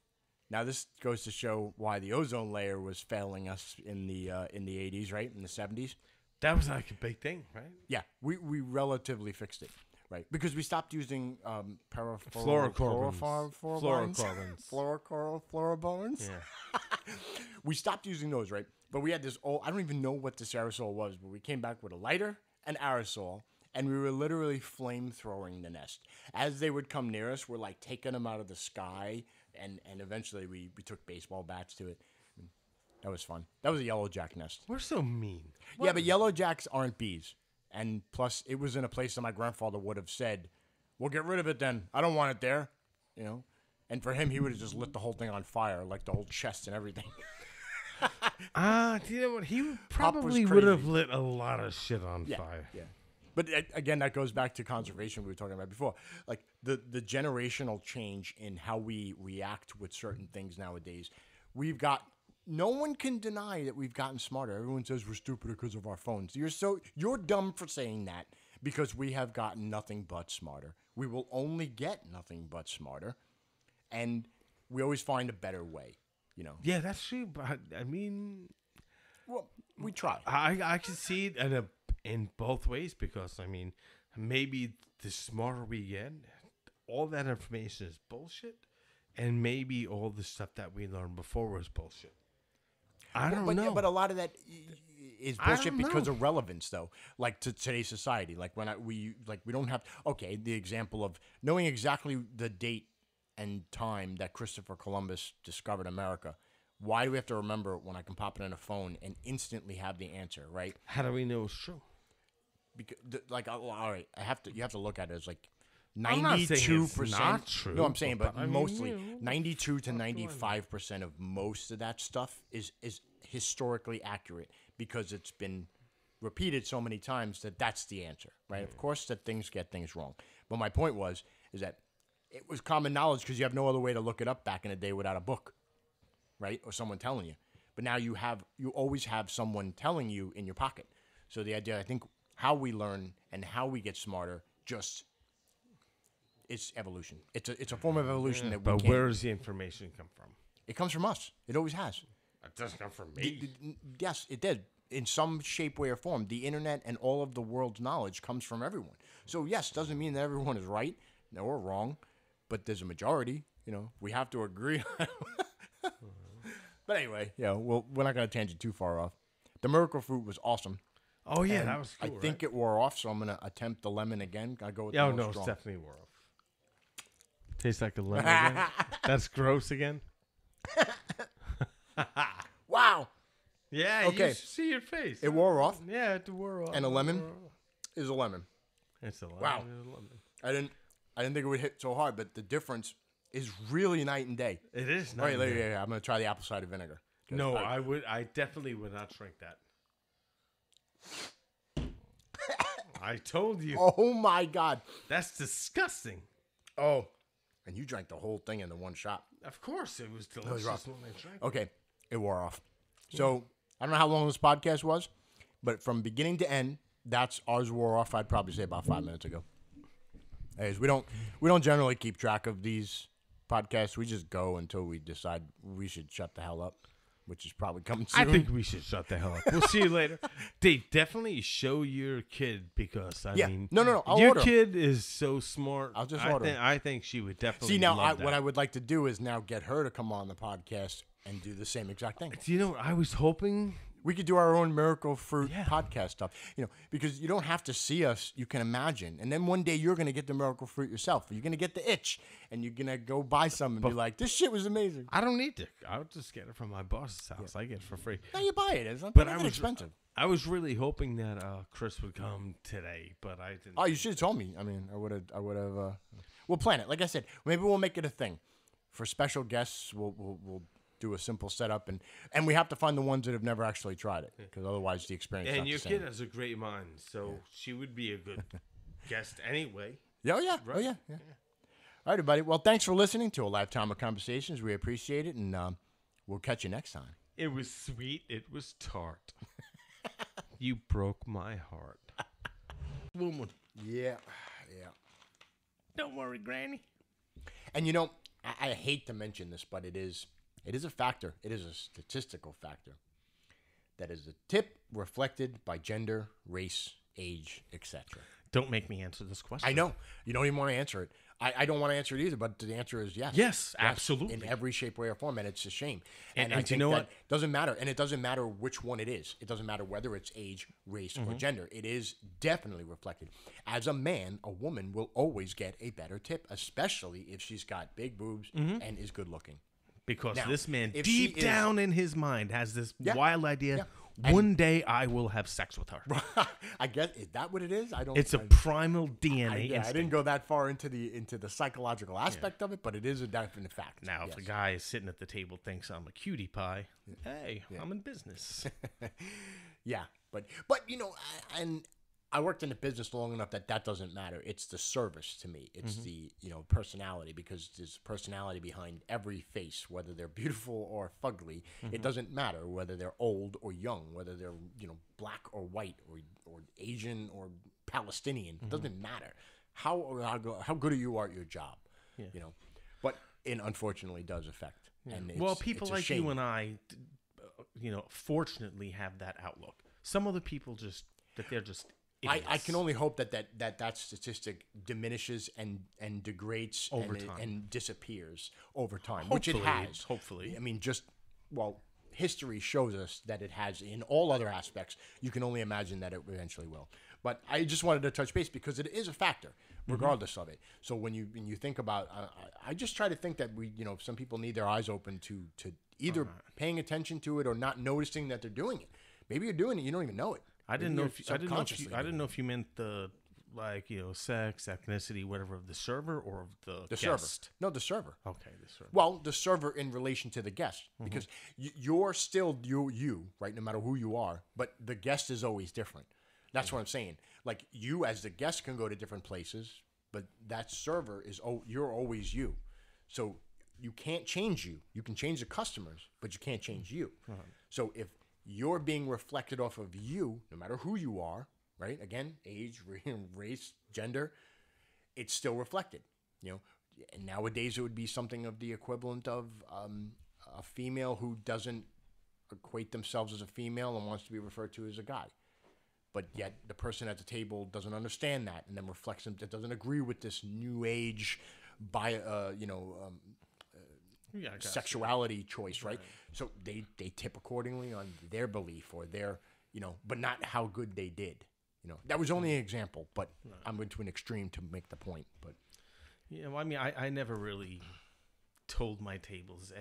now this goes to show why the ozone layer was failing us in the 80s, right? In the 70s. That was like a big thing, right? Yeah, we relatively fixed it. Right, because we stopped using fluorocarbons. Fluorobones. Yeah. We stopped using those, right? But we had this old, I don't even know what this aerosol was, but we came back with a lighter, an aerosol, and we were literally flamethrowing the nest. As they would come near us, we're like taking them out of the sky, and eventually we took baseball bats to it. That was fun. That was a yellow jack nest. We're so mean. Yeah, but yellow jacks aren't bees. And plus, it was in a place that my grandfather would have said, "Well, get rid of it then. I don't want it there." And for him, he would have just lit the whole thing on fire, like the whole chest and everything. You know what? He probably would have lit a lot of shit on fire. Yeah. But again, that goes back to conservation we were talking about before. Like the generational change in how we react with certain things nowadays. No one can deny that we've gotten smarter. Everyone says we're stupid because of our phones. You're dumb for saying that because we have gotten nothing but smarter. We will only get nothing but smarter, and we always find a better way. Yeah, that's true. But I mean, well, we try. I can see it in both ways because I mean, maybe the smarter we get, all that information is bullshit, and maybe all the stuff that we learned before was bullshit. I don't know. But a lot of that is bullshit because of relevance, though. Like to today's society, like we don't have. Okay, the example of knowing exactly the date and time that Christopher Columbus discovered America. Why do we have to remember it when I can pop it in a phone and instantly have the answer? Right? How do we know it's true? Because all right, you have to look at it as like 92%. Not true. No, I'm saying, but mostly 92 to 95% of most of that stuff is historically accurate because it's been repeated so many times that that's the answer, right? Of course, that things get things wrong, but my point is that it was common knowledge because you have no other way to look it up back in the day without a book, right, or someone telling you. But now you always have someone telling you in your pocket. So the idea, I think, how we learn and how we get smarter just. It's evolution. It's a form of evolution that we But can't. where does the information come from? It comes from us. It always has. It doesn't come from me. Yes, it did. In some shape, way, or form. The internet and all of the world's knowledge comes from everyone. So, yes, doesn't mean that everyone is right or wrong, but there's a majority. we have to agree. But anyway, we're not going to tangent too far off. The miracle fruit was awesome. Oh yeah, And that was cool. I think it wore off, so I'm going to attempt the lemon again. I go with Yeah, the most it's strong. definitely wore off. Tastes like a lemon again. That's gross again. Wow. Yeah, Okay. you see your face. It wore off. Yeah, it wore off. And a lemon is a lemon. It's a lemon. Wow. And a lemon. I didn't think it would hit so hard, but the difference is really night and day. It is All nice. right, yeah, I'm going to try the apple cider vinegar. No, I definitely would not drink that. I told you. Oh my God. That's disgusting. Oh, and you drank the whole thing in the one shot. Of course, it was delicious when I drank it. Okay, it wore off. So I don't know how long this podcast was, but from beginning to end, that's ours wore off. I'd probably say about 5 minutes ago. Anyways, we don't generally keep track of these podcasts. We just go until we decide we should shut the hell up, which is probably coming soon. I think we should shut the hell up. We'll see you later. Dave, definitely show your kid because, I mean, no, I'll your order. kid is so smart. I'll just order. I think she would definitely See, now love that. what I would like to do is now get her to come on the podcast and do the same exact thing. Do you know, I was hoping... We could do our own miracle fruit podcast stuff, because you don't have to see us. You can imagine. And then one day you're going to get the miracle fruit yourself. You're going to get the itch and you're going to go buy some and be like, this shit was amazing. I don't need to. I'll just get it from my boss's house. I get it for free. Now you buy it. It's not But that expensive. I was really hoping that Chris would come today, but I didn't. Oh, you should have told me. I mean, I would have. We'll plan it. Like I said, maybe we'll make it a thing. For special guests, we'll do a simple setup, and we have to find the ones that have never actually tried it, because otherwise the experience is And not your the kid same. has a great mind, so she would be a good guest anyway. Oh, yeah. Right. Oh, yeah. All right, everybody. Well, thanks for listening to A Lifetime of Conversations. We appreciate it, and we'll catch you next time. It was sweet. It was tart. You broke my heart. Woman. Yeah. Don't worry, Granny. And I hate to mention this, but it is a factor. It is a statistical factor. That is the tip reflected by gender, race, age, etc. Don't make me answer this question. I know. You don't even want to answer it. I don't want to answer it either, but the answer is yes. Yes, absolutely. In every shape, way, or form, and it's a shame. And I you think know that what? doesn't matter. And it doesn't matter which one it is. It doesn't matter whether it's age, race, Mm-hmm. or gender. It is definitely reflected. As a man, a woman will always get a better tip, especially if she's got big boobs Mm-hmm. and is good looking. Because Now, this man, if deep she is- down in his mind, has this wild idea. Yeah. One day I will have sex with her. I guess, is that what it is? I don't. It's a I, primal DNA I instinct. didn't go that far into the psychological aspect of it, but it is a definite fact. Now, if Yes. a guy is sitting at the table thinks I'm a cutie pie, hey, I'm in business. Yeah, but and I worked in the business long enough that doesn't matter. It's the service to me. It's the personality, because there's personality behind every face, whether they're beautiful or fugly. It doesn't matter whether they're old or young, whether they're black or white or Asian or Palestinian. It doesn't matter how good you are at your job. But it unfortunately does affect. And Well, people it's a like shame. you and I, fortunately have that outlook. Some other people they're just idiots. I can only hope that statistic diminishes and degrades Over and, time. and disappears over time, which it Hopefully, has. hopefully. I mean, history shows us that it has in all other aspects. You can only imagine that it eventually will. But I just wanted to touch base because it is a factor, regardless of it. So when you think about, I just try to think that some people need their eyes open to either paying attention to it or not noticing that they're doing it. Maybe you're doing it, you don't even know it. I didn't know if you subconsciously meant the sex, ethnicity, whatever, of the server or of the The guest. server. No, the server. Okay, the server. Well, the server in relation to the guest, because you're still you, right? No matter who you are, but the guest is always different. That's what I'm saying. Like, you as the guest can go to different places, but that server you're always you. So you can't change you. You can change the customers, but you can't change you. So if you're being reflected off of you, no matter who you are, right? Again, age, race, gender, it's still reflected. And nowadays it would be something of the equivalent of a female who doesn't equate themselves as a female and wants to be referred to as a guy. But yet the person at the table doesn't understand that, and then reflects them that doesn't agree with this new age sexuality choice, right? So they tip accordingly on their belief or their, but not how good they did. That was only an example, but I'm going to an extreme to make the point. But yeah, well, I mean, I never really told my tables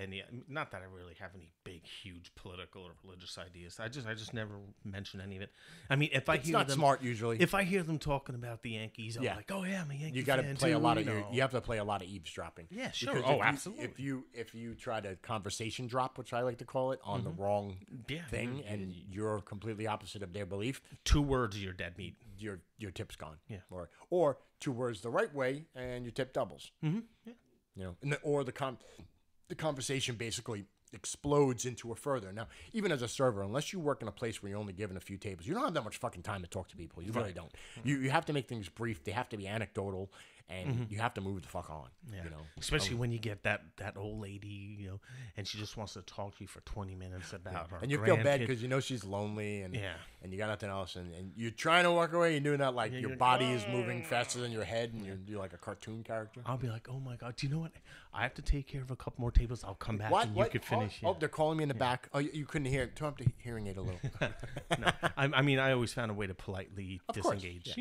not that I really have any big, huge political or religious ideas. I just never mention any of it. I mean, if I hear not them, smart usually. If I hear them talking about the Yankees, I'm like, oh yeah, I'm a Yankee. You got to fan play too, a lot of you have to play a lot of eavesdropping. Yeah, sure. Because Absolutely. If you try to conversation drop, which I like to call it, on the wrong thing, and you're completely opposite of their belief, 2 words, you're dead meat. Your tip's gone. Yeah. Or 2 words the right way, and your tip doubles. Mm-hmm. Yeah. Or the conversation basically explodes into a further. Now, even as a server, unless you work in a place where you're only given a few tables, you don't have that much fucking time to talk to people. You really don't. You have to make things brief. They have to be anecdotal, and you have to move the fuck on. Yeah. Especially when you get that old lady, and she just wants to talk to you for 20 minutes about her. And you feel bad because she's lonely, and you got nothing else, and you're trying to walk away. You're doing that like your body is moving faster than your head, and you're like a cartoon character. I'll be like, oh my god, do you know what? I have to take care of a couple more tables. I'll come back and you could finish. Oh, they're calling me in the back. Oh, you couldn't hear. Turn up the hearing aid a little. No, I mean, I always found a way to politely disengage.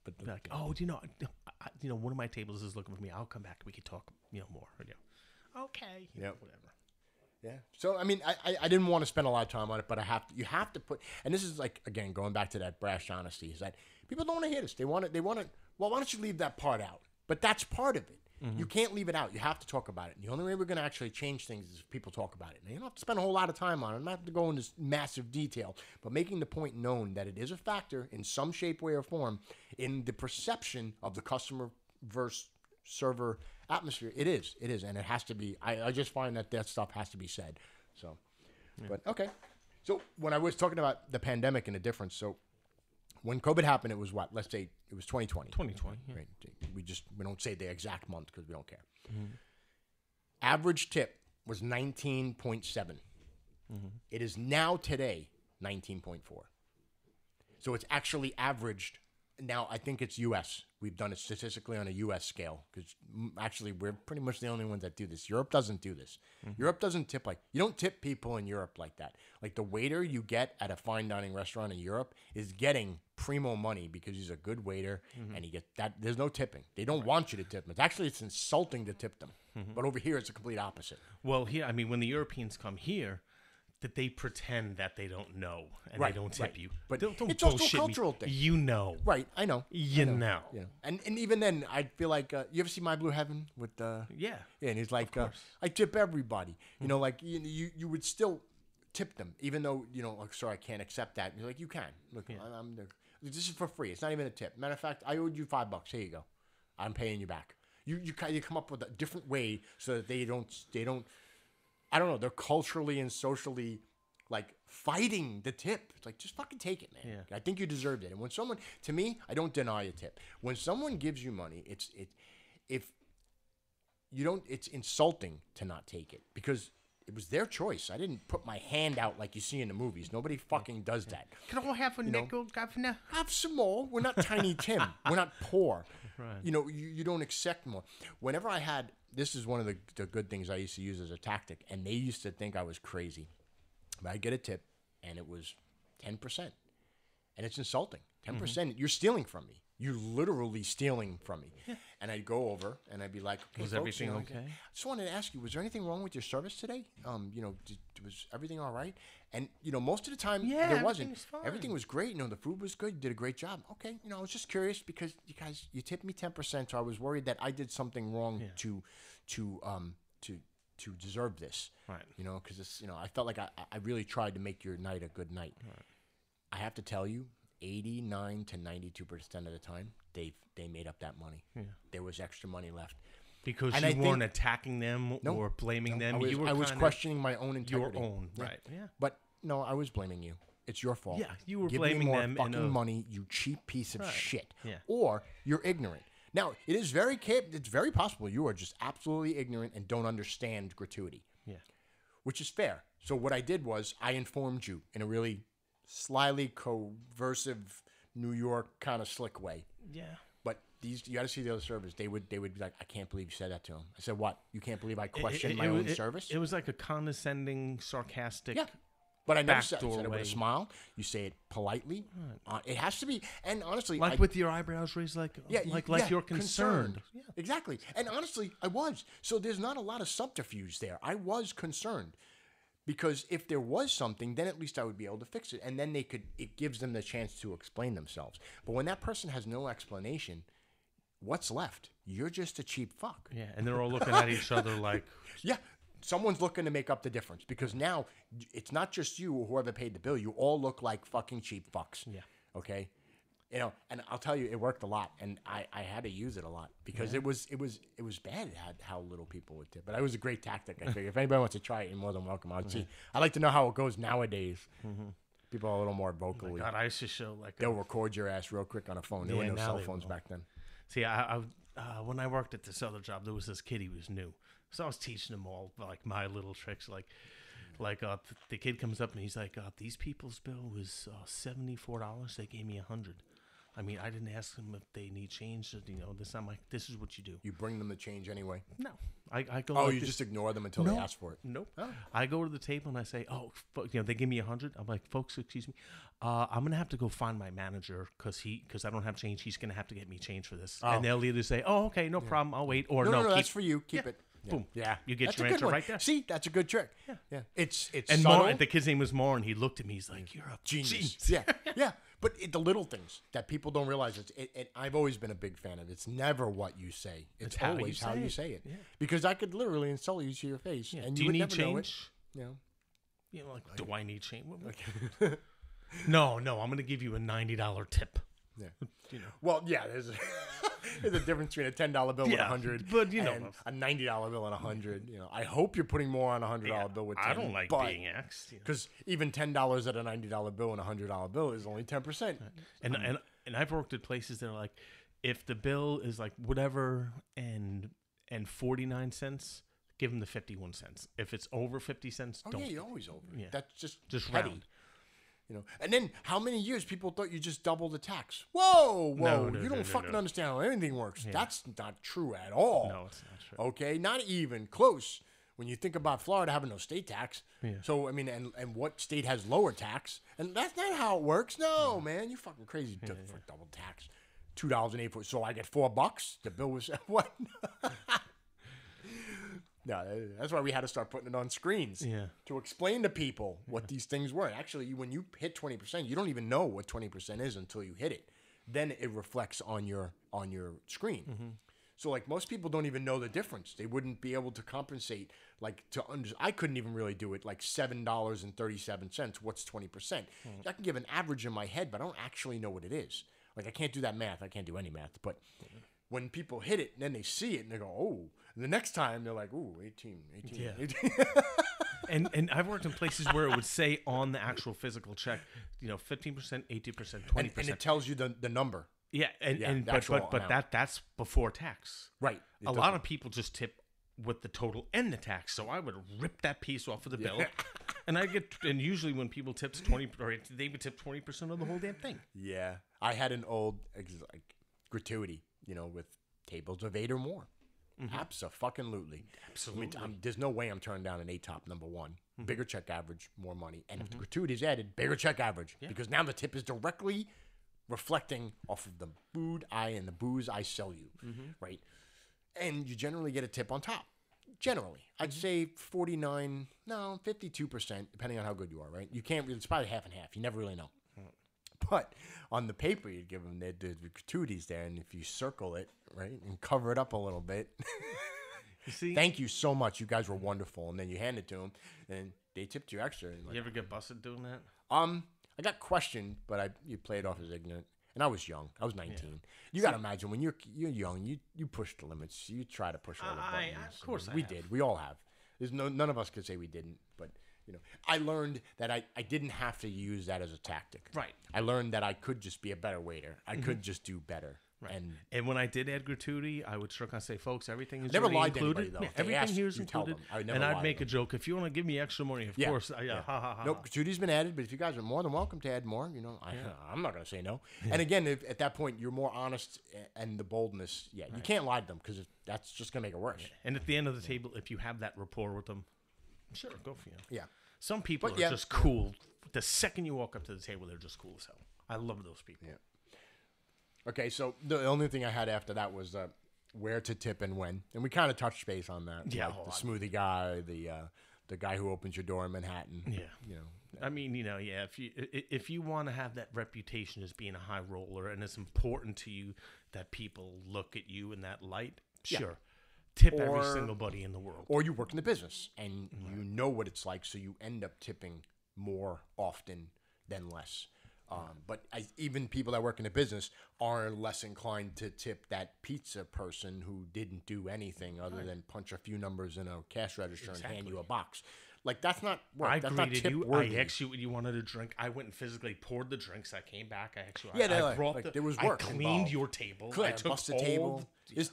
But like, oh, do you know, one of my tables is looking for me. I'll come back. We could talk, more. Okay. Whatever. Yeah. So I mean, I didn't want to spend a lot of time on it, but you have to put. And this is like again going back to that brash honesty. Is that people don't want to hear this. They want it. Well, why don't you leave that part out? But that's part of it. You can't leave it out. You have to talk about it. And the only way we're going to actually change things is if people talk about it. Now, you don't have to spend a whole lot of time on it. I'm not going to go into massive detail, but making the point known that it is a factor in some shape, way, or form in the perception of the customer versus server atmosphere. It is, and it has to be. I just find that stuff has to be said. So, but okay. So when I was talking about the pandemic and the difference, so when COVID happened, it was what? Let's say it was 2020. 2020. Yeah. Right. We don't say the exact month because we don't care. Average tip was 19.7. It is now today 19.4. So it's actually averaged. Now, I think it's U.S. We've done it statistically on a U.S. scale because actually we're pretty much the only ones that do this. Europe doesn't do this. Europe doesn't tip you don't tip people in Europe like that. Like the waiter you get at a fine dining restaurant in Europe is getting primo money because he's a good waiter and he gets that. There's no tipping. They don't want you to tip them. It's insulting to tip them. But over here, it's the complete opposite. Well, here, I mean, when the Europeans come here, that they pretend that they don't know and they don't tip you. But don't it's also a cultural thing. You know. Right, I know. You know. Yeah. And even then, I feel like, you ever see My Blue Heaven with Yeah. Yeah, and he's like, I tip everybody. Like, you would still tip them, even though, like, sorry, I can't accept that. You're like, you can. Look, this is for free. It's not even a tip. Matter of fact, I owed you $5. Here you go. I'm paying you back. You come up with a different way so that they don't I don't know. They're culturally and socially like fighting the tip. It's like, just fucking take it, man. Yeah. I think you deserved it. And when someone, to me, I don't deny a tip. When someone gives you money, it's insulting to not take it because it was their choice. I didn't put my hand out like you see in the movies. Nobody fucking does that. Can I have a nickel, governor? Have some more. We're not Tiny Tim. We're not poor. Right. You don't accept more. Whenever I had, this is one of the good things I used to use as a tactic, and they used to think I was crazy. But I'd get a tip, and it was 10%. And it's insulting. 10%. You're stealing from me. You're literally stealing from me. Yeah. And I'd go over, and I'd be like, okay, was everything okay? I just wanted to ask you, was there anything wrong with your service today? Was everything all right? And, most of the time, there wasn't. Everything was great. The food was good. You did a great job. Okay. I was just curious because you tipped me 10%, so I was worried that I did something wrong to deserve this. Right. Because it's, I felt like I really tried to make your night a good night. Right. I have to tell you, 89 to 92% of the time, they made up that money. Yeah. There was extra money left. Because you weren't attacking them or blaming them. I was questioning my own integrity. Your own, right. Yeah. But no, I was blaming you. It's your fault. Yeah, you were Give blaming me more them. Fucking money, you cheap piece of shit. Yeah. Or you're ignorant. Now, it's very possible you are just absolutely ignorant and don't understand gratuity. Yeah. Which is fair. So what I did was I informed you in a really slyly coercive New York kind of slick way. Yeah. But you got to see the other servers. They would be like, I can't believe you said that to him. I said, what? You can't believe I questioned my own service? It was like a condescending, sarcastic. Yeah. But I never said it with way. a smile. You say it politely. It has to be, and honestly, like with your eyebrows raised, like you're concerned. Yeah. Exactly. And honestly, I was. So there's not a lot of subterfuge there. I was concerned because if there was something, then at least I would be able to fix it, and then it gives them the chance to explain themselves. But when that person has no explanation, what's left? You're just a cheap fuck. Yeah, and they're all looking at each other like, yeah. Someone's looking to make up the difference because now it's not just you or whoever paid the bill. You all look like fucking cheap fucks. Yeah. Okay. And I'll tell you, it worked a lot, and I had to use it a lot because it was bad how little people would tip. But it was a great tactic. I figure if anybody wants to try it, you're more than welcome. I'd like to know how it goes nowadays. People are a little more vocally. Oh my God, I used to show like they'll record your ass real quick on a phone. There were no cell phones back then. See, when I worked at this other job, there was this kid. He was new. So I was teaching them all like my little tricks, the kid comes up and he's like, "These people's bill was $74. They gave me $100. I mean, I didn't ask them if they need change. I'm like, this is what you do. You bring them the change anyway. No, I go. Oh, you just ignore them until they ask for it. Nope. Oh. I go to the table and I say, they give me $100. I'm like, folks, excuse me, I'm gonna have to go find my manager because I don't have change. He's gonna have to get me change for this. And they'll either say, oh, okay, no problem, I'll wait, or no, that's for you. Keep it. Yeah. Boom. Yeah. You get that's your answer right there. See, that's a good trick. Yeah. It's and subtle. the kid's name was Moore, and he looked at me. He's like, "You're a genius." Yeah. But the little things that people don't realize, I've always been a big fan of. It's never what you say. It's always how you say it. Yeah. Because I could literally insult you to your face, and do you you would need never change? know it. Do I need change? No, I'm going to give you a $90 tip. Yeah. Well, yeah, there's a difference between a $10 bill with $100, but and a $90 bill and $100. I hope you're putting more on a $100 bill with 10. I don't like being axed. Because even $10 at a $90 bill and a $100 bill is only 10%. And I've worked at places that are like, if the bill is like whatever and 49 cents, give them the 51 cents. If it's over 50 cents, don't. Yeah, you're always over. Yeah. That's just petty. round. And then how many years people thought you just doubled the tax? Whoa, No, you don't fucking understand how anything works. Yeah. That's not true at all. No, it's not true. Okay, not even close. When you think about Florida having no state tax, so I mean, and what state has lower tax? And that's not how it works. No, man, you fucking crazy for double tax. $2.84. So I get $4. The bill was what? No, that's why we had to start putting it on screens to explain to people what these things were. Actually, when you hit 20%, you don't even know what 20% is until you hit it. Then it reflects on your screen. Mm-hmm. So, like, most people don't even know the difference. They wouldn't be able to compensate. I couldn't even really do it. Like $7.37. What's 20%? Mm-hmm. I can give an average in my head, but I don't actually know what it is. Like, I can't do that math. I can't do any math. But when people hit it, and then they see it, and they go, oh. And the next time, they're like, ooh, 18. Yeah. 18. and I've worked in places where it would say on the actual physical check, 15%, 18%, 20%. And it tells you the number. Yeah, but that's before tax. Right. A lot of people just tip with the total and the tax. So I would rip that piece off of the bill. And usually when people tips 20, or they would tip 20% of the whole damn thing. Yeah. I had an old gratuity, with tables of 8 or more. Mm-hmm. Absolutely. There's no way I'm turning down an 8-top, number one. Mm-hmm. Bigger check average, more money. And if the gratuity is added, bigger check average. Yeah. Because now the tip is directly reflecting off of the food and the booze I sell you. Mm-hmm. Right? And you generally get a tip on top. Generally. I'd say 52%, depending on how good you are, right? You can't really, it's probably half and half. You never really know. But on the paper, you'd give them the gratuities there, and if you circle it, right, and cover it up a little bit, you see, thank you so much. You guys were wonderful. And then you hand it to them, and they tipped you extra. And you ever get busted doing that? I got questioned, but you played off as ignorant. And I was young. I was 19. Yeah. You got to imagine, when you're young, you push the limits. You try to push all the buttons. Of course we did. We all have. There's none of us could say we didn't, but... I learned that I didn't have to use that as a tactic. Right. I learned that I could just be a better waiter. I could just do better. Right. And when I did add gratuity, I would kind of say, folks, everything is never already lied to included. anybody, though. Yeah, If they everything ask, here is you tell included. them. I would never And lie I'd to make a them. joke. If you want to give me extra money, of course. Ha, ha, ha. Nope, gratuity's been added, but if you guys are more than welcome to add more, I'm not going to say no. And again, if, at that point, you're more honest and the boldness, you can't lie to them because that's just going to make it worse. And at the end of the table, if you have that rapport with them, sure, go for you. Yeah. Some people are just cool. The second you walk up to the table, they're just cool as hell. I love those people. Yeah. Okay, so the only thing I had after that was where to tip and when, and we kind of touched base on that. Yeah, like the smoothie guy, the guy who opens your door in Manhattan. Yeah, I mean, if you want to have that reputation as being a high roller, and it's important to you that people look at you in that light, sure, tip every single buddy in the world. Or you work in the business and you know what it's like, so you end up tipping more often than less. But even people that work in the business are less inclined to tip that pizza person who didn't do anything other than punch a few numbers in a cash register and hand you a box. Like, that's not work. I that's greeted not you. tip-worthy. I asked you what you wanted to drink. I went and physically poured the drinks. I came back. There was work I cleaned involved. your table. I took busted the table. There's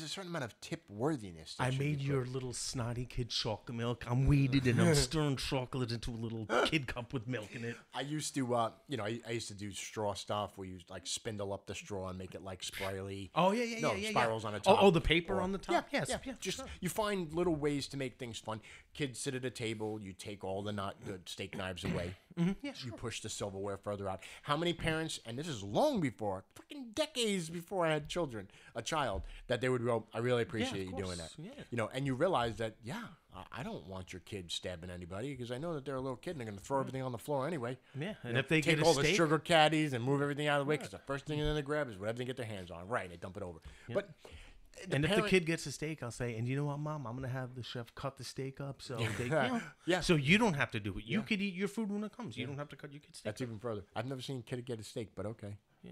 a certain amount of tip worthiness. I made your little snotty kid chocolate milk. I'm weeded and I'm stirring chocolate into a little kid cup with milk in it. I used to, I used to do straw stuff where you like spindle up the straw and make it like spirally. Oh yeah, spirals on the top. Oh, the paper on the top. Yeah, Yes, yeah. Just you find little ways to make things fun. Kids sit at a table. You take all the steak knives away. Yeah, You push the silverware further out. How many parents, and this is long before, fucking decades before I had a child, that they would go, I really appreciate you doing that. Yeah. And you realize that, I don't want your kid stabbing anybody because I know that they're a little kid and they're going to throw everything on the floor anyway. Yeah, and if they take get all a steak, the sugar caddies and move everything out of the way because the first thing they're going to grab is whatever they get their hands on. Right, and they dump it over. But if the kid gets a steak, I'll say, and you know what, Mom? I'm going to have the chef cut the steak up so so you don't have to do it. You could eat your food when it comes. You don't have to cut your kid's steak. That's even further. I've never seen a kid get a steak, but okay. Yeah.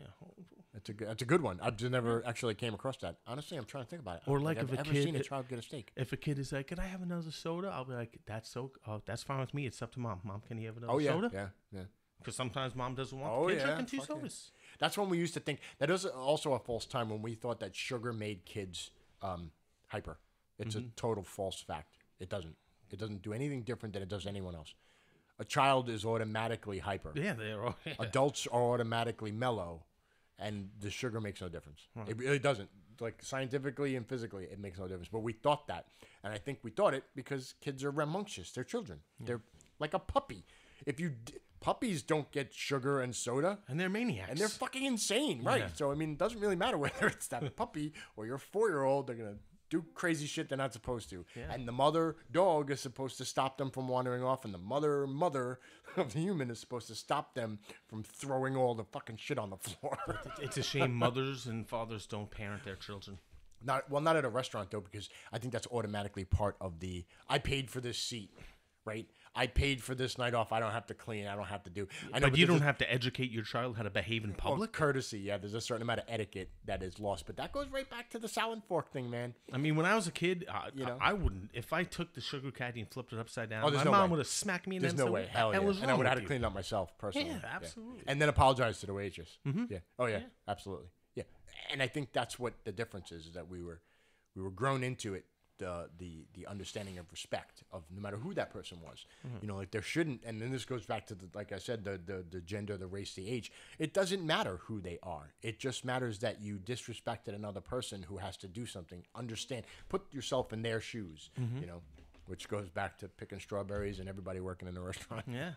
That's a good one. I've just never actually came across that. Honestly, I'm trying to think about it. Or like if I've a ever kid seen a child get a steak. If a kid is like, "Can I have another soda?" I'll be like, "That's that's fine with me. It's up to Mom. Mom, can you have another soda?" Yeah. Because sometimes Mom doesn't want the kid drinking two sodas. That's when we used to think. That is also a false time when we thought that sugar made kids hyper. It's a total false fact. It doesn't. It doesn't do anything different than it does anyone else. A child is automatically hyper. Yeah, they are. Adults are automatically mellow, and the sugar makes no difference. It really doesn't. Like scientifically and physically, it makes no difference. But we thought that, and I think we thought it because kids are rambunctious. They're children. They're like a puppy. Puppies don't get sugar and soda, and they're maniacs, and they're fucking insane, right? So I mean, it doesn't really matter whether it's that puppy or your 4-year-old. They're gonna do crazy shit they're not supposed to. And the mother dog is supposed to stop them from wandering off, and the mother of the human is supposed to stop them from throwing all the fucking shit on the floor. It's a shame mothers and fathers don't parent their children. Not at a restaurant though, because I think that's automatically part of the I paid for this seat, right? I paid for this night off. I don't have to clean. I don't have to do. I know, but you don't have to educate your child how to behave in public. Courtesy, yeah. There's a certain amount of etiquette that is lost, but that goes right back to the salad fork thing, man. I mean, when I was a kid, I wouldn't. If I took the sugar caddy and flipped it upside down, my no mom way. would have smacked me in There's the no way. Hell yeah. And I would have had to clean it up myself personally. Yeah, absolutely. And then apologize to the waitress. Yeah. Oh yeah, absolutely. Yeah. And I think that's what the difference is that we were grown into it. The understanding of respect of no matter who that person was, like there shouldn't, and then this goes back to like I said, the gender, the race, the age. It doesn't matter who they are. It just matters that you disrespected another person who has to do something. Understand, put yourself in their shoes. Which goes back to picking strawberries and everybody working in the restaurant. Yeah.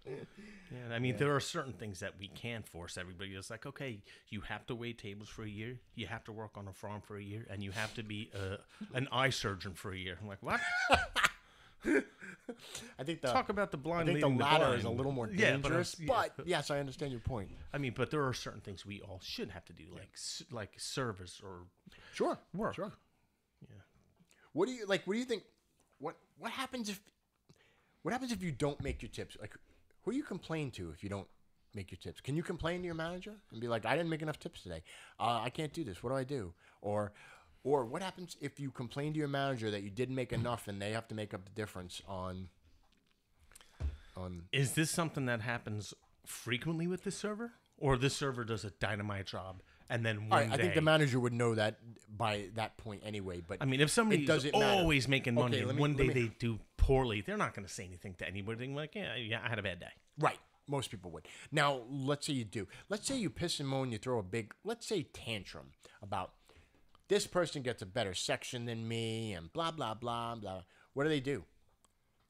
Yeah, I mean, there are certain things that we can't force everybody. It's like, okay, you have to wait tables for a year, you have to work on a farm for a year, and you have to be an eye surgeon for a year. I'm like, what? I think talk about the blind. I think the latter is a little more dangerous, but yes, I understand your point. I mean, but there are certain things we all should have to do, like service or work. Sure. Yeah. What do you think? What happens if you don't make your tips? Like, who do you complain to if you don't make your tips? Can you complain to your manager and be like, I didn't make enough tips today. I can't do this. What do I do? Or what happens if you complain to your manager that you didn't make enough and they have to make up the difference on? Is this something that happens frequently with this server? Or this server does a dynamite job and then All one right, I think the manager would know that by that point anyway. But I mean, if somebody's always making money and one day they do poorly, they're not going to say anything to anybody. Like, yeah, I had a bad day. Right. Most people would. Now, let's say you do. Let's say you piss and moan, you throw a big, let's say, tantrum about this person gets a better section than me and blah, blah, blah, blah. What do they do?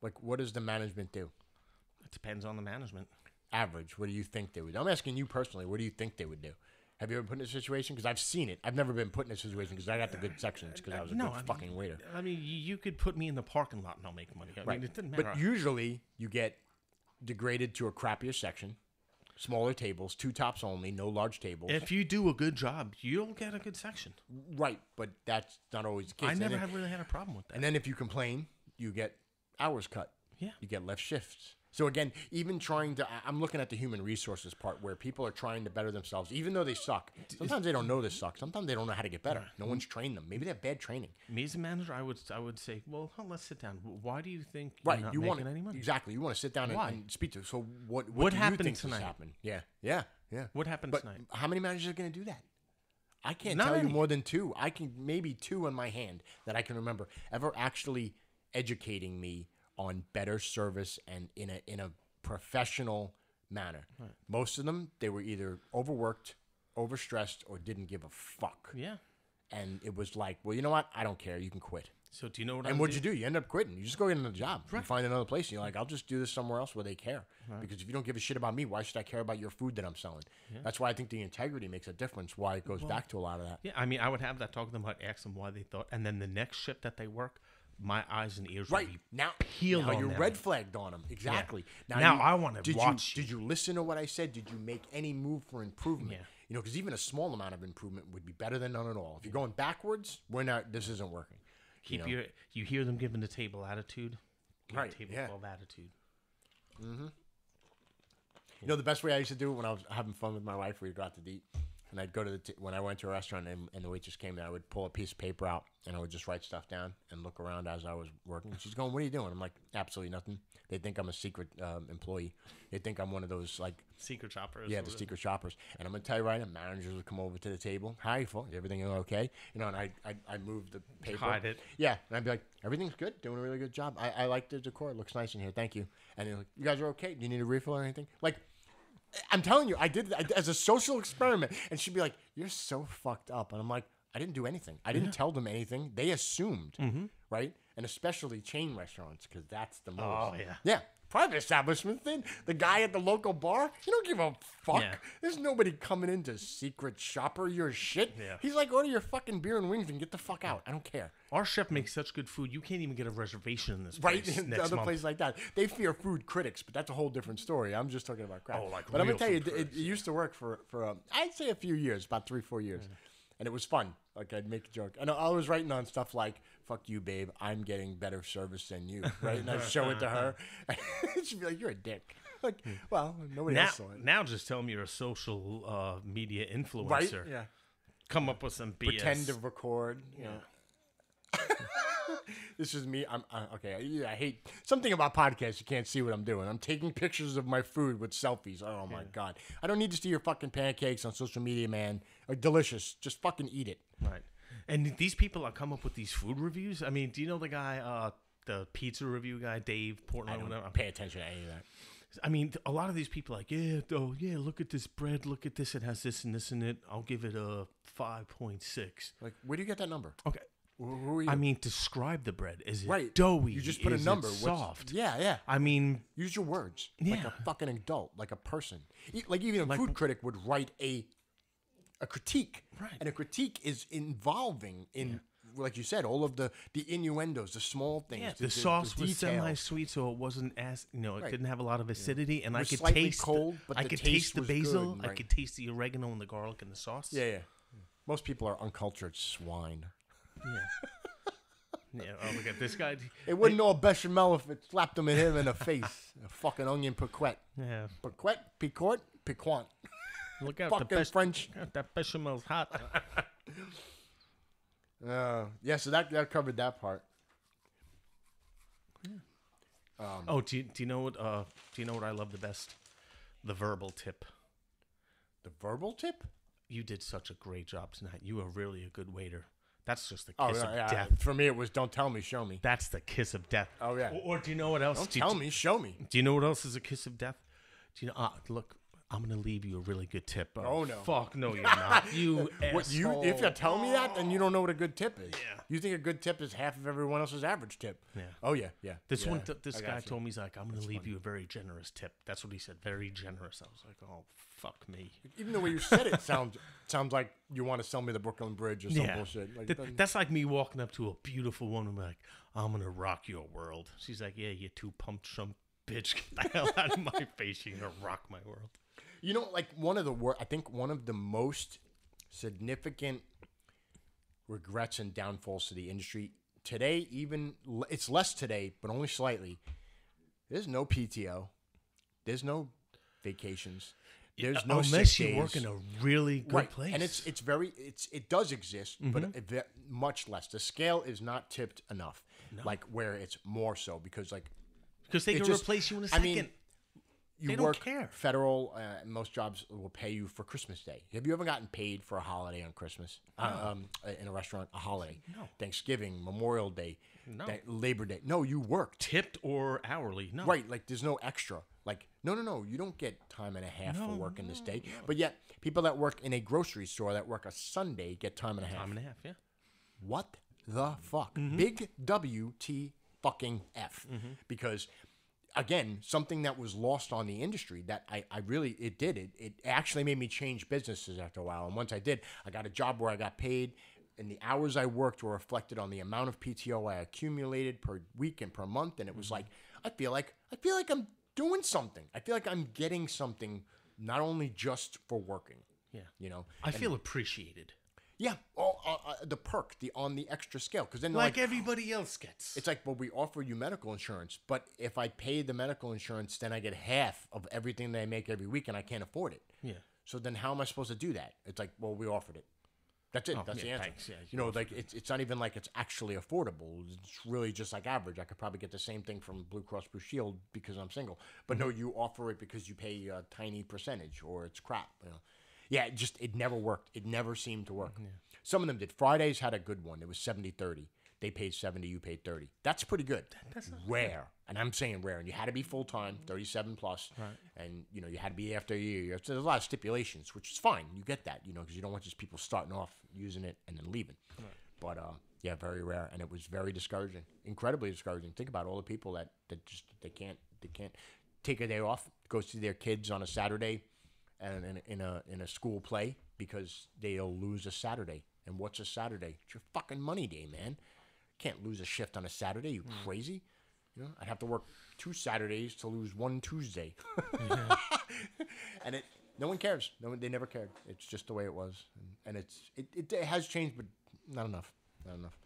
Like, what does the management do? It depends on the management. Average. What do you think they would do? I'm asking you personally. What do you think they would do? Have you ever put in a situation? Because I've seen it. I've never been put in a situation because I got the good sections because I was a good fucking waiter. I mean, you could put me in the parking lot and I'll make money. I mean, it doesn't matter. But usually you get degraded to a crappier section, smaller tables, 2 tops only, no large tables. If you do a good job, you'll get a good section. Right, but that's not always the case. I never have really had a problem with that. And then if you complain, you get hours cut. Yeah. You get left shifts. So again, even trying to, I'm looking at the human resources part where people are trying to better themselves, even though they suck. Sometimes they don't know they suck. Sometimes they don't know how to get better. No one's trained them. Maybe they have bad training. Me as a manager, I would say, well, let's sit down. Why do you think you're not you making any money? Exactly. You want to sit down and speak to. So what do happened you think tonight? Happened? Yeah. What happened tonight? How many managers are going to do that? I can't Not tell any. you more than 2. I can maybe 2 on my hand that I can remember ever actually educating me on better service and in a professional manner. Right. Most of them, they were either overworked, overstressed, or didn't give a fuck. Yeah. And it was like, well, you know what? I don't care. You can quit. So do you know what? And what'd you do? You end up quitting. You just go get another job. Right. You find another place. And you're like, I'll just do this somewhere else where they care. Right. Because if you don't give a shit about me, why should I care about your food that I'm selling? Yeah. That's why I think the integrity makes a difference. Why it goes back to a lot of that. Yeah, I mean, I would have that talk to them. I'd ask them why they thought, and then the next shift that they work, my eyes and ears right will be now peeled now on you're them. red flagged on them. Exactly. Yeah. Now I want to watch Did you listen to what I said? Did you make any move for improvement? Yeah. You know, because even a small amount of improvement would be better than none at all. If you're going backwards, this isn't working. You hear them giving the table attitude. Right. Table 12 attitude. Mm-hmm. You know, the best way I used to do it when I was having fun with my wife, we'd go out to eat. And I'd go to when I went to a restaurant and the waitress came in, I would pull a piece of paper out and I would just write stuff down and look around as I was working. She's going, "What are you doing?" I'm like, "Absolutely nothing." They think I'm a secret employee. They think I'm one of those like secret shoppers. Yeah, the secret shoppers. And I'm gonna tell you right now, managers would come over to the table. "Hi, everything okay?" You know, and I move the paper. Hide it. Yeah, and I'd be like, "Everything's good. Doing a really good job. I like the decor. It looks nice in here. Thank you." And they're like, "You guys are okay? Do you need a refill or anything?" Like, I'm telling you, I did it as a social experiment. And she'd be like, "You're so fucked up." And I'm like, I didn't do anything. I didn't tell them anything. They assumed, right? And especially chain restaurants, because that's the most. Oh, yeah. Yeah. Private establishments, then the guy at the local bar, you don't give a fuck. Yeah. There's nobody coming in to secret shopper your shit. Yeah. He's like, order your fucking beer and wings and get the fuck out. I don't care. Our chef makes such good food, you can't even get a reservation in this place. Right, in next other month. places like that. They fear food critics, but that's a whole different story. I'm just talking about crap. Oh, like but I'm real gonna tell you, food it used to work for I'd say a few years, about 3-4 years, and it was fun. Like I'd make a joke, and I was writing on stuff like "Fuck you, babe. I'm getting better service than you." Right, and I'd show it to her, and she'd be like, "You're a dick." Like, well, nobody else saw it. Now just tell me you're a social media influencer. Right? Yeah. Come up with some BS. Pretend to record. You know. This is me. I'm okay. I hate something about podcasts. You can't see what I'm doing. I'm taking pictures of my food with selfies. Oh my god! I don't need to see your fucking pancakes on social media, man. Are delicious. Just fucking eat it. Right. And these people that come up with these food reviews. I mean, do you know the guy, the pizza review guy, Dave Portnoy? I don't pay attention to any of that. I mean, a lot of these people are like, look at this bread. Look at this. It has this and this in it. I'll give it a 5.6. Like, where do you get that number? Okay. Who are you? I mean, describe the bread. Is it right. doughy? You just put Is a number. It soft? Yeah. I mean, use your words. Yeah. Like a fucking adult, like a person. Like even a food critic would write a critique. Right. And a critique is involving in, like you said, all of the innuendos, the small things. Yeah, the sauce was details. semi-sweet, so it wasn't as it Right. didn't have a lot of acidity, and It I was could slightly taste cold, but I the could taste taste the was basil. good, I right. could taste the oregano and the garlic and the sauce. Yeah. Most people are uncultured swine. Yeah. Yeah. Oh, look at this guy. They wouldn't know a bechamel if it slapped them in him in the face. A fucking onion piquette. Yeah. Piquant, piquant. Look out, Fucking French. That bechamel's hot. Yeah, so that covered that part. Do you know what? Do you know what I love the best? The verbal tip. The verbal tip? you did such a great job tonight. You were really a good waiter. That's just the Oh, kiss yeah, of yeah. death. For me, it was don't tell me, show me. That's the kiss of death. Oh, yeah. Or do you know what else? Don't tell me, show me. Do you know what else is a kiss of death? Do you know? Look, I'm gonna leave you a really good tip. Oh, no. Fuck no, you're not. You What, asshole. if you tell me that, then you don't know what a good tip is. Yeah. You think a good tip is half of everyone else's average tip. Yeah. Oh, yeah, yeah. This yeah. this I guy got you. told me, he's like, I'm gonna leave you a very generous tip. That's what he said. Very generous. I was like, oh fuck me. Even the way you said it sounds like you want to sell me the Brooklyn Bridge or some bullshit. Like, That's like me walking up to a beautiful woman and be like, I'm gonna rock your world. She's like, yeah, you two pumped some bitch. Get the hell out of my face. You're gonna rock my world. you know, like I think one of the most significant regrets and downfalls to the industry today, it's less today, but only slightly. There's no PTO. There's no vacations. There's no unless sick you days. work in a really good Right. place. And it does exist, but much less. The scale is not tipped enough. Like where it's more so because because they it can just- replace you in a I second. mean, you They don't work care. federal. Most jobs will pay you for Christmas Day. Have you ever gotten paid for a holiday on Christmas? In a restaurant, a holiday. No. Thanksgiving, Memorial Day, No. Labor Day. No, you worked. Tipped or hourly? No. Right, like there's no extra. Like, no, you don't get time and a half for working this day. But yet, people that work in a grocery store that work a Sunday get time and a half. Time and a half, yeah. What the fuck? Big WT fucking F. Because, again, something that was lost on the industry that I really, it actually made me change businesses after a while. And once I did, I got a job where I got paid and the hours I worked were reflected on the amount of PTO I accumulated per week and per month. And it was like, I feel like I'm doing something. I feel like I'm getting something, not only just for working. Yeah. You know, I feel appreciated. yeah. The perk, on the extra scale, because then Like everybody else gets. it's like, well, we offer you medical insurance, but if I pay the medical insurance, then I get half of everything that I make every week, and I can't afford it. Yeah. So then, how am I supposed to do that? It's like, well, we offered it. That's it. Oh, That's the yeah, answer. thanks. Yeah, you know, like it's not even like it's actually affordable. It's really just like average. I could probably get the same thing from Blue Cross Blue Shield because I'm single. But no, you offer it because you pay a tiny percentage, or it's crap. You know? Yeah, it never worked. It never seemed to work. Some of them did. Fridays had a good one. It was 70-30. They paid 70, you paid 30. That's pretty good. That's not rare. And I'm saying rare. And you had to be full-time, 37 plus. Right. And, you know, you had to be after a year. There's a lot of stipulations, which is fine. You get that, you know, because you don't want just people starting off using it and then leaving. Right. But, yeah, very rare. And it was very discouraging, incredibly discouraging. Think about all the people that just, they can't take a day off, go see their kids on a Saturday and in a school play because they'll lose a Saturday. And what's a Saturday? It's your fucking money day, man. Can't lose a shift on a Saturday. You crazy? You know, I'd have to work 2 Saturdays to lose 1 Tuesday. And no one cares. They never cared. It's just the way it was. And it has changed, but not enough. Not enough.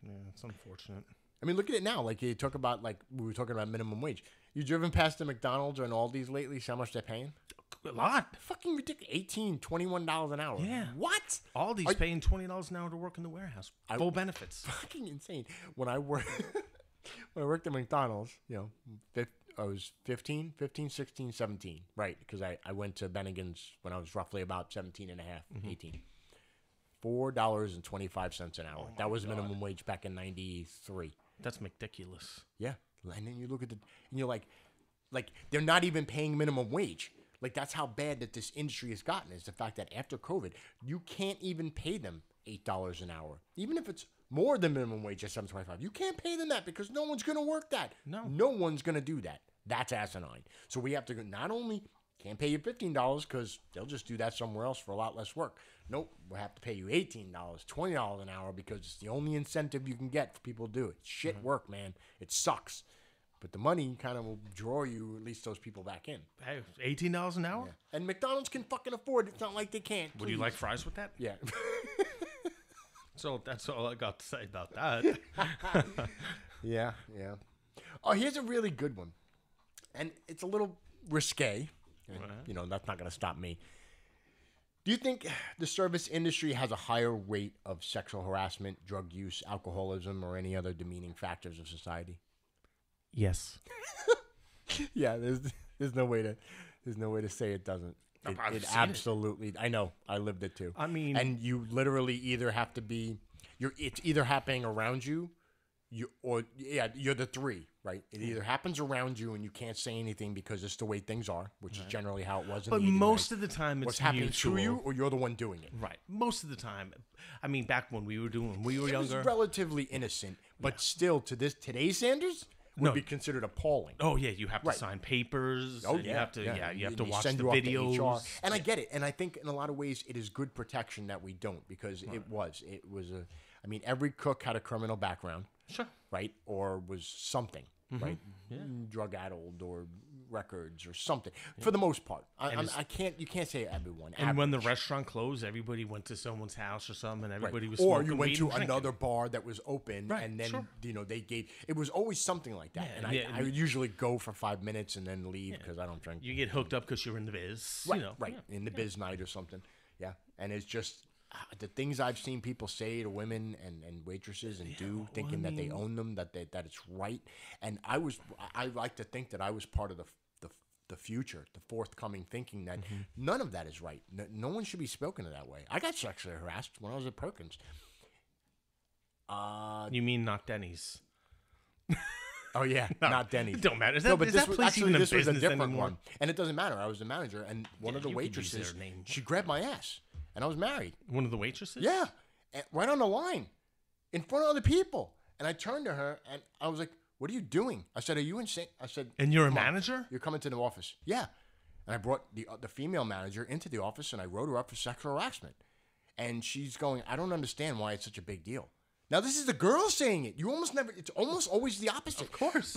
Yeah, it's unfortunate. I mean, look at it now. Like you talk about, like we were talking about minimum wage. You driven past the McDonald's or an Aldi's lately? See how much they're paying? A lot. Fucking ridiculous. $18, $21 an hour. Yeah. What? Aldi's paying $20 an hour to work in the warehouse. Full benefits. Fucking insane. When I worked at McDonald's, you know, I was 15, 16, 17. Right. Because I went to Bennigan's when I was roughly about 17 and a half, 18. $4.25 an hour. That was minimum wage back in 93. That's ridiculous. Yeah. And then you look at and you're like they're not even paying minimum wage. Like that's how bad that this industry has gotten, is the fact that after COVID, you can't even pay them $8 an hour. Even if it's more than minimum wage at $7.25, you can't pay them that because no one's going to work that. No one's going to do that. That's asinine. So we have to not only can't pay you $15 because they'll just do that somewhere else for a lot less work. Nope, we'll have to pay you $18, $20 an hour because it's the only incentive you can get for people to do it. Shit work, man. It sucks. But the money kind of will draw you, at least those people, back in. Hey, $18 an hour? Yeah. And McDonald's can fucking afford it. It's not like they can't. Would you like fries with that? Yeah. So that's all I got to say about that. Yeah. Oh, here's a really good one. And it's a little risque. And, you know, that's not going to stop me. Do you think the service industry has a higher rate of sexual harassment, drug use, alcoholism, or any other demeaning factors of society? Yes. Yeah, there's no way to say it doesn't. It absolutely. I know. I lived it too. I mean, and you literally either have to be, it's either happening around you, you're the three, right? It either happens around you and you can't say anything because it's the way things are, which is generally how it was. But most of the time, it's what's happening mutual. to you, or you're the one doing it. Right. Most of the time, I mean, back when we were It younger, was relatively innocent, but still, to today's standards, would be considered appalling. Oh yeah, you have to sign papers. Oh and yeah, you have to you have to watch send the you off to videos. HR. And I get it, and I think in a lot of ways it is good protection that we don't, because it was I mean, every cook had a criminal background. Sure. Right? Or was something, right? Yeah. Drug addled or records or something. Yeah. For the most part. You can't say everyone. And when the restaurant closed, everybody went to someone's house or something, and everybody was or smoking you went weed to and another bar that was open, and then they gave. It was always something like that. Yeah, and I would usually go for 5 minutes and then leave because I don't drink. You get hooked up because you're in the biz. Right, you know. In the biz night or something. Yeah, and it's just the things I've seen people say to women and waitresses and thinking that they own them, that it's right. And I like to think that I was part of the future, the forthcoming thinking that none of that is right. No one should be spoken to that way. I got sexually harassed when I was at Perkins. You mean not Denny's? Oh yeah, not Denny's. It don't matter. Is that place actually, even in this was a business different anymore? one, and it doesn't matter. I was the manager, and one of the waitresses, she grabbed my ass, and I was married. One of the waitresses? Yeah, right on the line, in front of other people. And I turned to her, and I was like, "What are you doing?" I said, "Are you insane?" I said, "And you're a manager? You're coming to the office." Yeah, and I brought the female manager into the office, and I wrote her up for sexual harassment. And she's going, "I don't understand why it's such a big deal." Now, this is the girl saying it. It's almost always the opposite. Of course.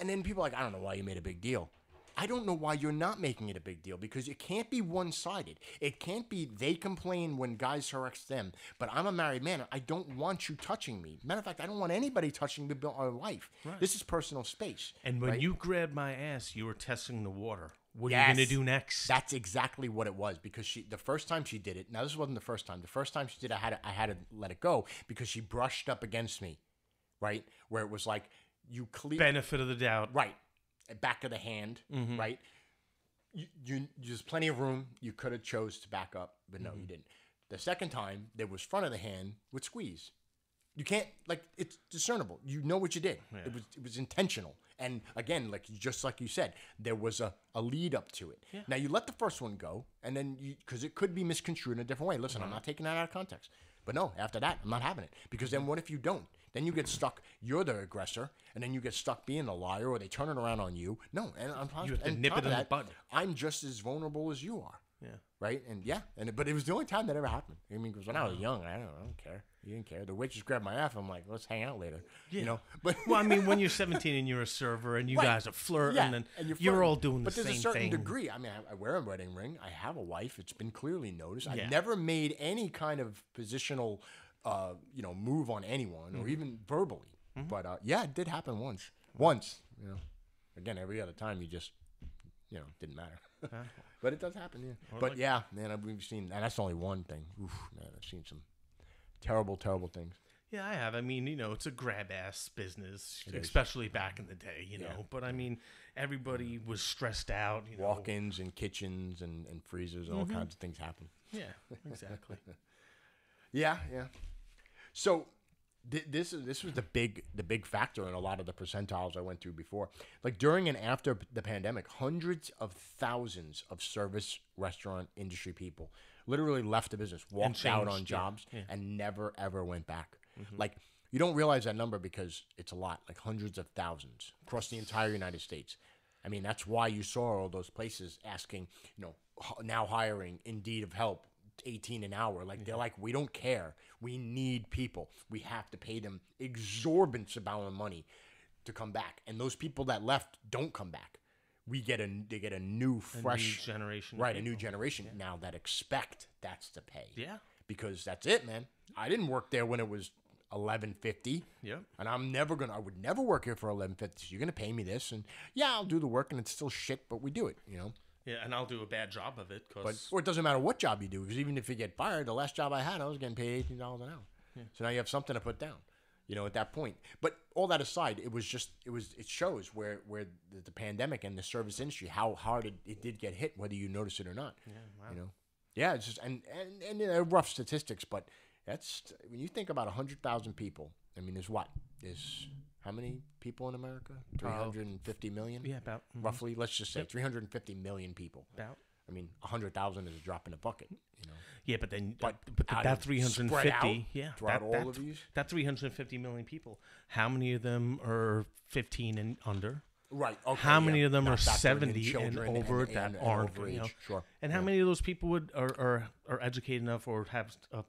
And then people are like, "I don't know why you made a big deal." I don't know why you're not making it a big deal, because it can't be one-sided. It can't be they complain when guys harass them, but I'm a married man. I don't want you touching me. Matter of fact, I don't want anybody touching our life. Right. This is personal space. And when you grabbed my ass, you were testing the water. What are you going to do next? That's exactly what it was, because the first time she did it, now this wasn't the first time. The first time she did it, I had to let it go because she brushed up against me, right? Where it was like, you clear. Benefit of the doubt. Right. Back of the hand, right? You there's plenty of room. You could have chose to back up, but no, you didn't. The second time, there was front of the hand with squeeze. You can't, it's discernible. You know what you did. Yeah. It was intentional. And again, just like you said, there was a lead up to it. Yeah. Now, you let the first one go, and then because it could be misconstrued in a different way. Listen, I'm not taking that out of context. But no, after that, I'm not having it. Because then what if you don't? Then you get stuck. You're the aggressor, and then you get stuck being a liar, or they turn it around on you. No, and you have to nip it in the bud. I'm just as vulnerable as you are. Yeah. Right? And but it was the only time that ever happened. I mean, because when I was young, I don't care. You didn't care. The waitress grabbed my ass. I'm like, let's hang out later. Yeah. You know? But well, I mean, when you're 17 and you're a server and you guys are flirting, and you're all doing the same thing. But there's a certain degree. I mean, I wear a wedding ring. I have a wife. It's been clearly noticed. I've never made any kind of positional, move on anyone, or even verbally. But it did happen once. Again, every other time you just, didn't matter. But it does happen, yeah. But man, we've seen, and that's only one thing. Oof, man, I've seen some terrible, terrible things. Yeah, I have. I mean, it's a grab-ass business, especially back in the day, you know. But, I mean, everybody was stressed out, Walk-ins and kitchens and freezers and all kinds of things happen. Yeah, exactly. Yeah. So this was the big factor in a lot of the percentiles I went through before. Like during and after the pandemic, hundreds of thousands of service restaurant industry people literally left the business, walked out on jobs, and never ever went back. Like, you don't realize that number because it's a lot, like hundreds of thousands across the entire United States. I mean, that's why you saw all those places asking, now hiring Indeed of help, 18 an hour. Like, they're like, we don't care. We need people. We have to pay them exorbitant amount of money to come back. And those people that left don't come back. They get a new, fresh generation. Right, a new generation now that expect that's the pay. Yeah. Because that's it, man. I didn't work there when it was $11.50. Yeah. And I would never work here for $11.50. So you're gonna pay me this, and I'll do the work, and it's still shit, but we do it, Yeah, and I'll do a bad job of it. Or it doesn't matter what job you do, because even if you get fired, the last job I had, I was getting paid $18 an hour. Yeah. So now you have something to put down. at that point. But all that aside, it shows where the pandemic and the service industry, how hard it did get hit, whether you notice it or not. Yeah, wow. Yeah, it's just and rough statistics, but that's when you think about 100,000 people. I mean, there's how many people in America? 350 million. Yeah, about roughly. Let's just say 350 million people. About. I mean, 100,000 is a drop in the bucket. Yeah, but then But that 350, throughout all of these, that 350 million people, how many of them are 15 and under? Right. Okay, how many of them not are factoring in 70 and children over that aren't? overage. Sure. And how many of those people are educated enough or have a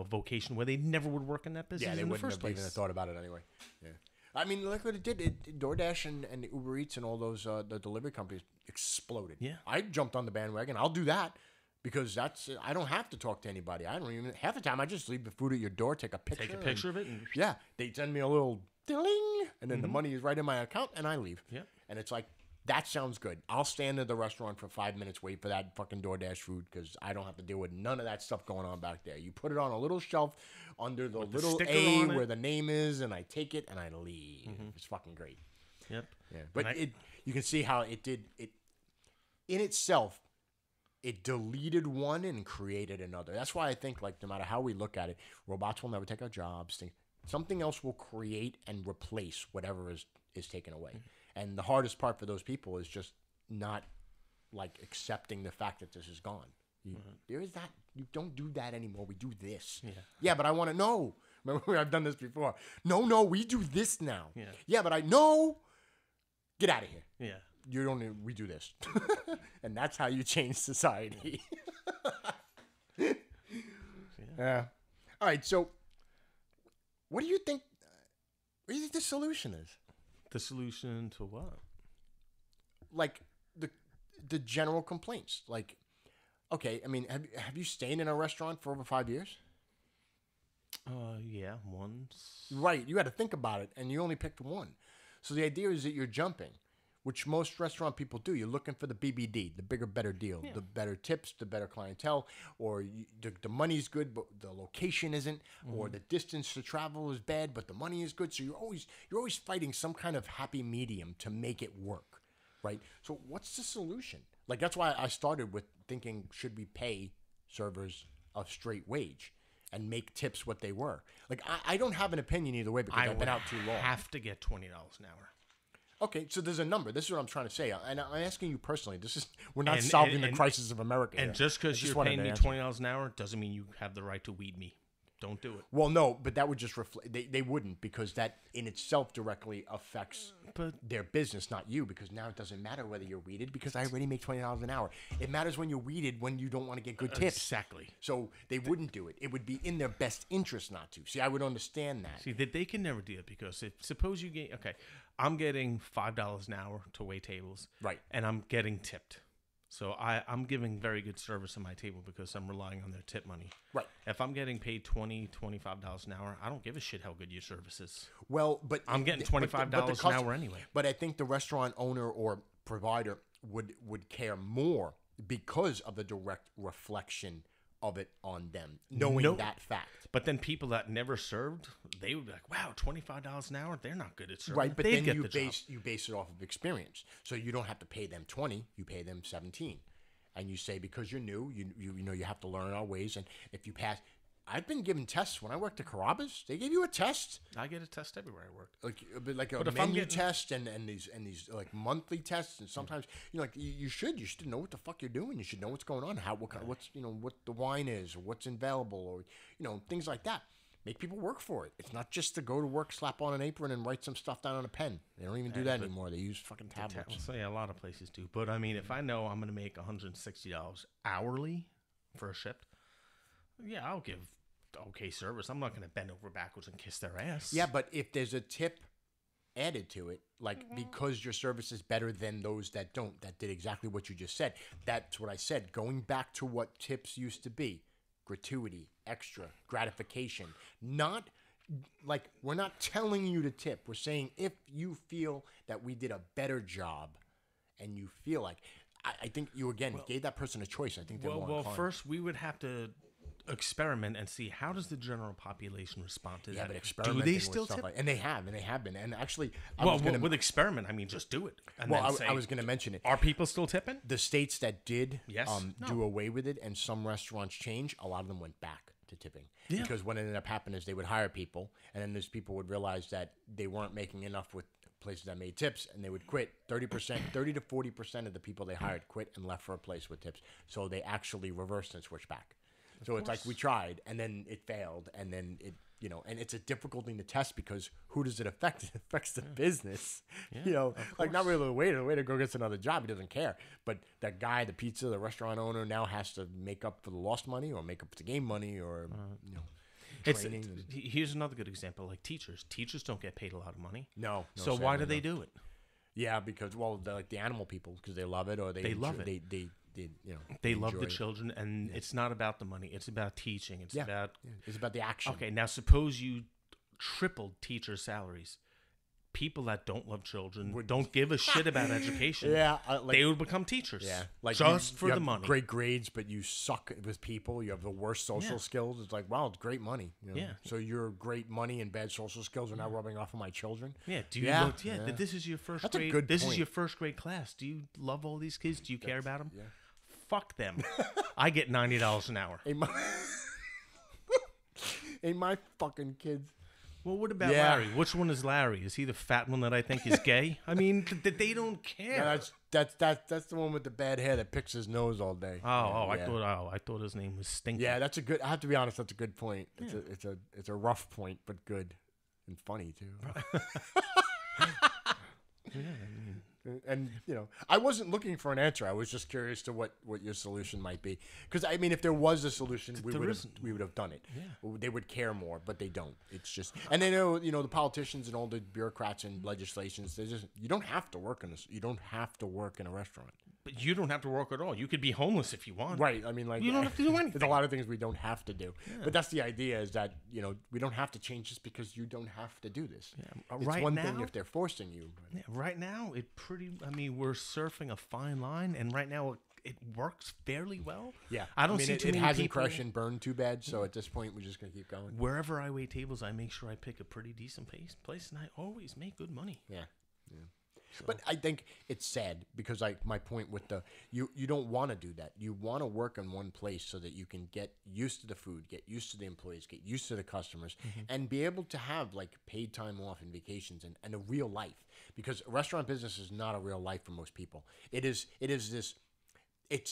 vocation where they never would work in that business? Yeah, they in the wouldn't first have place. even thought about it anyway. Yeah. I mean, look what it did. DoorDash and Uber Eats and all those the delivery companies exploded. Yeah. I jumped on the bandwagon. I'll do that because I don't have to talk to anybody. I don't even half the time I just leave the food at your door, take a picture of it. And yeah, they send me a little ding, and then the money is right in my account, and I leave. Yeah. And it's like, that sounds good. I'll stand at the restaurant for 5 minutes, wait for that fucking DoorDash food because I don't have to deal with none of that stuff going on back there. You put it on a little shelf under the little A where the name is, and I take it and I leave. It's fucking great. Yep. Yeah. But you can see how it did it in itself. It deleted one and created another. That's why I think, like, no matter how we look at it, robots will never take our jobs. Something else will create and replace whatever is taken away. And the hardest part for those people is just not, like, accepting the fact that this is gone. There is that. You don't do that anymore. We do this. Yeah, but I want to know. Remember, I've done this before. No, we do this now. Yeah, but I know. Get out of here. Yeah. You don't. We do this, and that's how you change society. Yeah. All right. So, what do you think? What do you think the solution is? The solution to what? Like the general complaints. Like, okay, I mean, have you stayed in a restaurant for over 5 years? Yeah, once. Right. You had to think about it, and you only picked one. So the idea is that you're jumping, which most restaurant people do. You're looking for the BBD, the bigger, better deal, the better tips, the better clientele, or the money's good, but the location isn't, or the distance to travel is bad, but the money is good. So you're always fighting some kind of happy medium to make it work, right? So what's the solution? Like, that's why I started with thinking, should we pay servers a straight wage and make tips what they were? Like, I don't have an opinion either way because I've been out too long. I have to get $20 an hour. Okay, so there's a number. This is what I'm trying to say, and I'm asking you personally. We're not solving the crisis of America. And just because you're paying me $20 an hour doesn't mean you have the right to weed me. Don't do it. Well, no, but that would just reflect. They wouldn't, because that in itself directly affects their business, not you. Because now it doesn't matter whether you're weeded, because I already make $20 an hour. It matters when you're weeded, when you don't want to get good tips. Exactly. So they wouldn't do it. It would be in their best interest not to. See, I would understand that. See, that they can never do it, because suppose you get I'm getting $5 an hour to wait tables, right? And I'm getting tipped. So I'm giving very good service at my table because I'm relying on their tip money. Right. If I'm getting paid $20, $25 an hour, I don't give a shit how good your service is. Well, but I'm getting $25 an hour anyway. But I think the restaurant owner or provider would care more because of the direct reflection of it on them, knowing that fact. But then people that never served, they would be like, wow, $25 an hour, they're not good at serving. Right, but then you base it off of experience. So you don't have to pay them 20, you pay them 17. And you say, because you're new, you know you have to learn our ways, and if you pass, I've been given tests when I worked at Carrabba's. They gave you a test. I get a test everywhere I work. Like a menu test and these like monthly tests, and sometimes you should know what the fuck you're doing. You should know what's going on, what the wine is, or what's available, or things like that. Make people work for it. It's not just to go to work, slap on an apron, and write some stuff down on a pen. They don't even do that anymore. They use fucking tablets. So yeah, a lot of places do. But I mean, if I know I'm going to make $160 hourly for a shift, yeah, I'll give okay service. I'm not going to bend over backwards and kiss their ass. Yeah, but if there's a tip added to it, like because your service is better than those that don't, that did exactly what you just said. That's what I said. Going back to what tips used to be. Gratuity, extra, gratification. Not like, we're not telling you to tip. We're saying if you feel that we did a better job and you feel like, I think you, again, gave that person a choice. I think they're more inclined. First we would have to experiment and see how does the general population respond to that. But experimenting Do they still with stuff tip? and they have been. And actually, With experiment, I mean just do it. And I was going to mention it. Are people still tipping? The states that did No. do away with it, and some restaurants change, a lot of them went back to tipping. Yeah. Because what ended up happening is they would hire people, and then those people would realize that they weren't making enough with places that made tips, and they would quit. 30 to 40% of the people they hired quit and left for a place with tips. So they actually reversed and switched back. So it's like we tried, and then it failed, and then it, and it's a difficult thing to test because who does it affect? It affects the business. Like not really the waiter. The waiter go gets another job. He doesn't care. But that guy, the pizza, the restaurant owner now has to make up for the lost money or make up for the game money or, training. Here's another good example, like teachers. Teachers don't get paid a lot of money. No. So why do they do it? Yeah, because, they're like the animal people because they love it or they love it. They love the children, and it's not about the money. It's about teaching. It's about the action. Okay, now suppose you tripled teachers' salaries. People that don't love children don't give a shit about education. They would become teachers. Yeah, like just you for the have money. Great grades, but you suck with people. You have the worst social skills. It's like, wow, it's great money. Yeah. So your great money and bad social skills are now rubbing off on my children. Yeah. Do you look? Yeah. This is your first That's grade. A good this point. is your first grade class. Do you love all these kids? Do you care about them? Yeah. Fuck them. I get $90 an hour. Ain't my fucking kids. Well, what about Larry? Which one is Larry? Is he the fat one that I think is gay? I mean, they don't care. No, that's the one with the bad hair that picks his nose all day. I thought his name was Stinky. Yeah, that's a good. I have to be honest. That's a good point. It's a rough point, but good and funny too. And I wasn't looking for an answer. I was just curious to what your solution might be. Because I mean, if there was a solution, we would have done it. Yeah. They would care more, but they don't. It's just, and they know the politicians and all the bureaucrats and legislations. You don't have to work you don't have to work in a restaurant. But you don't have to work at all. You could be homeless if you want. Right. I mean, like you don't have to do anything. There's a lot of things we don't have to do. Yeah. But that's the idea: is that we don't have to change just because you don't have to do this. Yeah. It's one thing if they're forcing you. Yeah, right now, we're surfing a fine line, and right now it works fairly well. Yeah. I don't see too many people. It hasn't crashed and burned too bad, so at this point we're just gonna keep going. Wherever I wait tables, I make sure I pick a pretty decent place, and I always make good money. Yeah. Yeah. So. But I think it's sad because my point with you don't want to do that. You want to work in one place so that you can get used to the food, get used to the employees, get used to the customers, and be able to have like paid time off and vacations and a real life. Because restaurant business is not a real life for most people. It's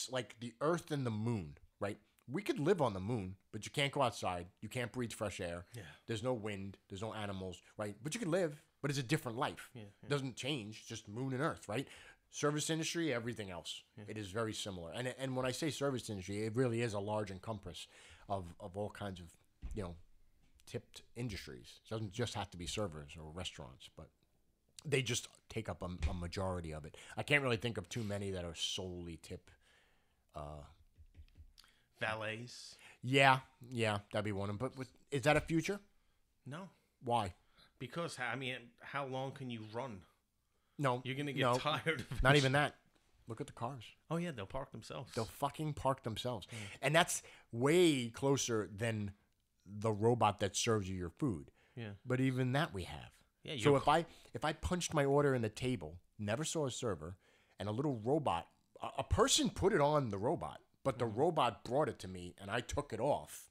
like the earth and the moon, right? We could live on the moon, but you can't go outside. You can't breathe fresh air. Yeah. There's no wind. There's no animals, right? But you can live. But it's a different life. Yeah. It doesn't change, just moon and earth, right? Service industry, everything else. Yeah. It is very similar. And when I say service industry, it really is a large encompass of all kinds of, tipped industries. It doesn't just have to be servers or restaurants, but they just take up a majority of it. I can't really think of too many that are solely tip. Valets. Yeah, that'd be one of them. But is that a future? No. Why? Because, how long can you run? No. You're going to get tired of it. Not even that. Look at the cars. Oh, yeah, they'll park themselves. They'll fucking park themselves. Mm. And that's way closer than the robot that serves you your food. Yeah. But even that we have. Yeah. So if I punched my order in the table, never saw a server, and a little robot, a person put it on the robot, but the robot brought it to me, and I took it off.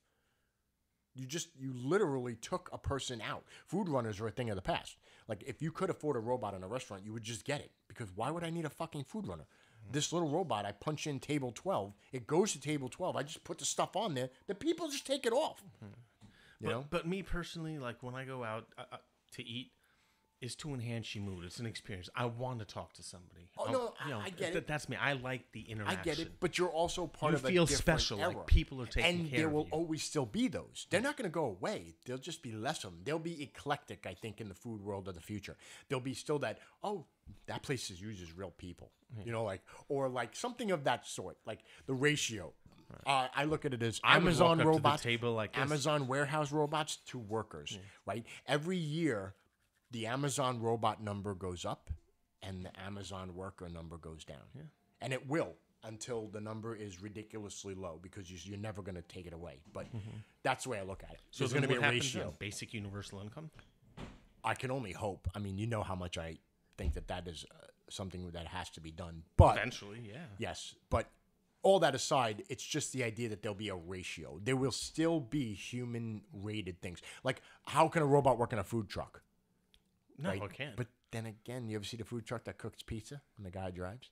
You literally took a person out. Food runners are a thing of the past. Like, if you could afford a robot in a restaurant, you would just get it. Because why would I need a fucking food runner? This little robot, I punch in table 12. It goes to table 12. I just put the stuff on there. The people just take it off. But me personally, like, when I go out to eat, is to enhance your mood. It's an experience. I want to talk to somebody. I get it. That's me. I like the interaction. I get it, but you're also part of a feel different special. era. Like people are taking care of you. And there will always still be those. They're not going to go away. There'll just be less of them. They'll be eclectic, I think, in the food world of the future. There'll be still that, that place uses real people. Or something of that sort, like the ratio. I look at it as Amazon robots, to the table like this. Amazon warehouse robots to workers, right? Every year, the Amazon robot number goes up and the Amazon worker number goes down. Yeah. And it will. until the number is ridiculously low because you're never going to take it away. But that's the way I look at it. So there's going to be a ratio. Basic universal income? I can only hope. I mean, you know how much I think that is something that has to be done. But eventually, yeah. Yes, but all that aside, it's just the idea that there'll be a ratio. There will still be human-rated things. Like, how can a robot work in a food truck? No, it can't. But then again, you ever see the food truck that cooks pizza and the guy drives?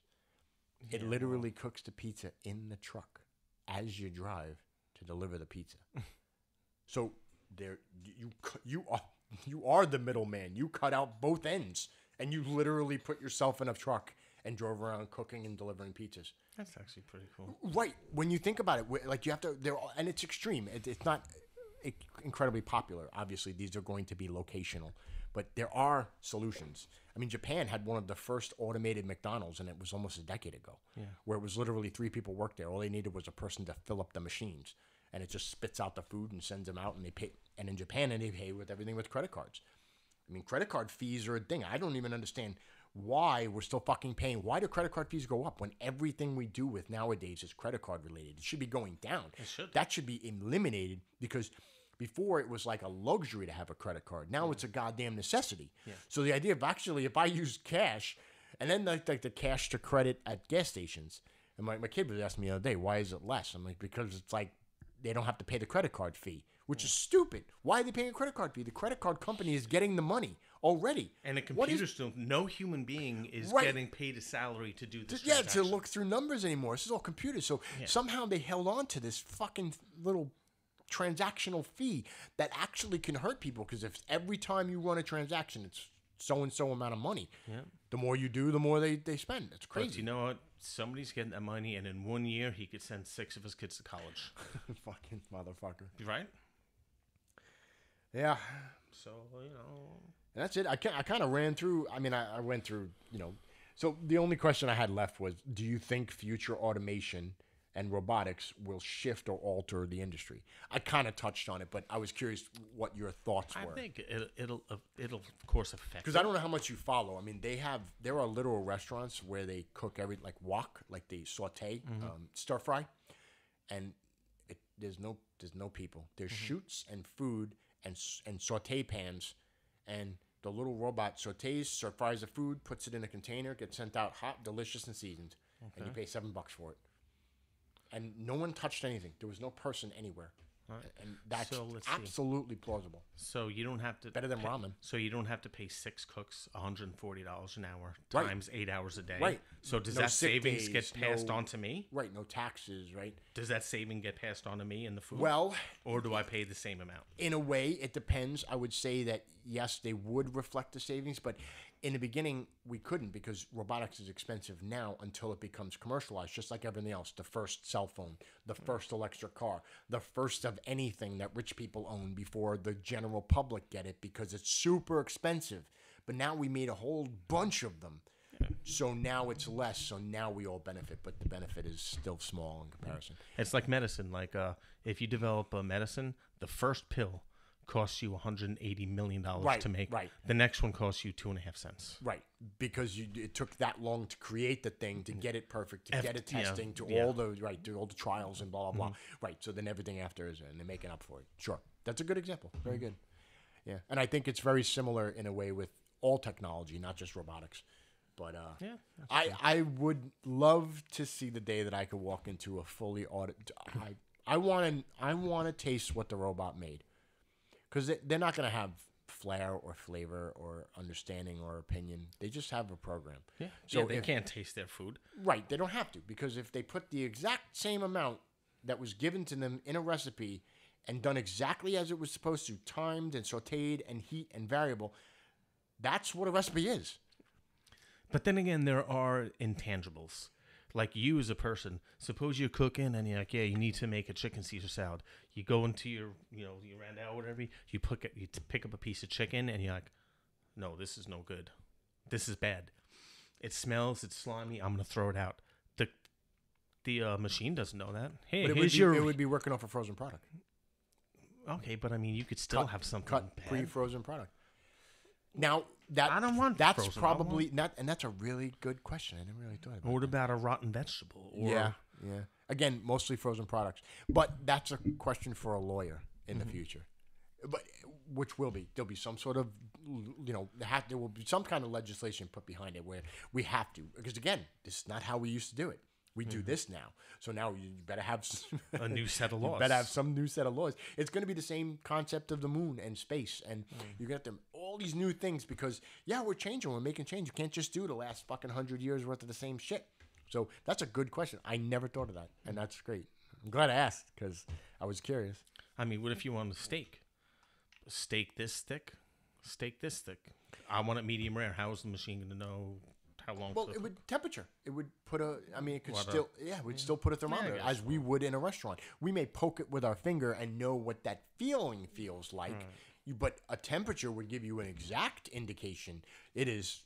It literally cooks the pizza in the truck as you drive to deliver the pizza. So there, you are the middleman. You cut out both ends, and you literally put yourself in a truck and drove around cooking and delivering pizzas. That's actually pretty cool. Right. When you think about it, like you have to, and it's extreme. It's not incredibly popular. Obviously, these are going to be locational, but there are solutions. I mean, Japan had one of the first automated McDonald's, and it was almost a decade ago, where it was literally 3 people worked there. All they needed was a person to fill up the machines, and it just spits out the food and sends them out, and they pay. And in Japan, they pay with everything with credit cards. I mean, credit card fees are a thing. I don't even understand why we're still fucking paying. Why do credit card fees go up when everything we do with nowadays is credit card related? It should be going down. It should. That should be eliminated because before it was like a luxury to have a credit card. Now it's a goddamn necessity. Yeah. So the idea of actually, if I use cash and then like the cash to credit at gas stations, and my kid was asking me the other day, why is it less? I'm like, because it's like they don't have to pay the credit card fee, which is stupid. Why are they paying a credit card fee? The credit card company is getting the money already. And the computers don't. No human being is getting paid a salary to do this. To look through numbers anymore. This is all computers. So somehow they held on to this fucking little transactional fee that actually can hurt people, because if every time you run a transaction, it's so and so amount of money. Yeah. The more you do, the more they spend. It's crazy. But you know what? Somebody's getting that money, and in 1 year, he could send 6 of his kids to college. Fucking motherfucker. Right? Yeah. So, you know. And that's it. I kind of ran through. I mean, I went through, So the only question I had left was, do you think future automation and robotics will shift or alter the industry? I kind of touched on it, but I was curious what your thoughts were. I think it'll of course affect. Because I don't know how much you follow. I mean, there are literal restaurants where they cook like wok, like they saute, stir fry, and there's no people. There's chutes and food and saute pans, and the little robot sautés, stir fries the food, puts it in a container, gets sent out hot, delicious, and seasoned, and you pay $7 for it. And no one touched anything. There was no person anywhere. Right. And that's absolutely plausible. So you don't have to... Better than ramen. So you don't have to pay 6 cooks $140 an hour times 8 hours a day. Right. So does that savings get passed on to me? Right. No taxes, right? Does that saving get passed on to me in the food? Well... Or do I pay the same amount? In a way, it depends. I would say that, yes, they would reflect the savings, but... In the beginning, we couldn't, because robotics is expensive now until it becomes commercialized, just like everything else. The first cell phone, the first electric car, the first of anything that rich people own before the general public get it, because it's super expensive. But now we made a whole bunch of them. So now it's less. So now we all benefit, but the benefit is still small in comparison. It's like medicine. Like if you develop a medicine, the first pill costs you $180 million to make. Right. The next one costs you 2.5 cents. Right. Because it took that long to create the thing, to get it perfect, to get it testing, all the trials and blah, blah, blah. Right. So then everything after is, and they're making up for it. Sure. That's a good example. Very good. Yeah. And I think it's very similar in a way with all technology, not just robotics. But I would love to see the day that I could walk into a fully I want to taste what the robot made. Because they're not going to have flair or flavor or understanding or opinion. They just have a program. Yeah. So they can't taste their food. Right. They don't have to. Because if they put the exact same amount that was given to them in a recipe and done exactly as it was supposed to, timed and sauteed and heat and variable, that's what a recipe is. But then again, there are intangibles. Like you as a person, suppose you're cooking and you're like, yeah, you need to make a chicken Caesar salad. You go into your, you ran out or whatever, you pick up a piece of chicken and you're like, no, this is no good. This is bad. It smells, it's slimy, I'm going to throw it out. The machine doesn't know that. Hey, but it would be working off a frozen product. Okay, but I mean, you could still have something pre-frozen product. Now, I don't want that's frozen. probably not, and that's a really good question. I never really thought about. Or what about a rotten vegetable? Or, yeah. Again, mostly frozen products, but that's a question for a lawyer in the future. But which there'll be some sort of, there will be some kind of legislation put behind it where we have to, because again, this is not how we used to do it. We do this now. So now you better have a new set of laws. You better have some new set of laws. It's going to be the same concept of the moon and space. And you get them all these new things because, we're changing. We're making change. You can't just do the last fucking 100 years worth of the same shit. So that's a good question. I never thought of that. And that's great. I'm glad I asked because I was curious. I mean, what if you want a steak? Steak this thick? Steak this thick? I want it medium rare. How is the machine going to know how long? Well, it would temperature. It would put it could still, we'd still put a thermometer as we would in a restaurant. We may poke it with our finger and know what that feeling feels like. But a temperature would give you an exact indication. It is,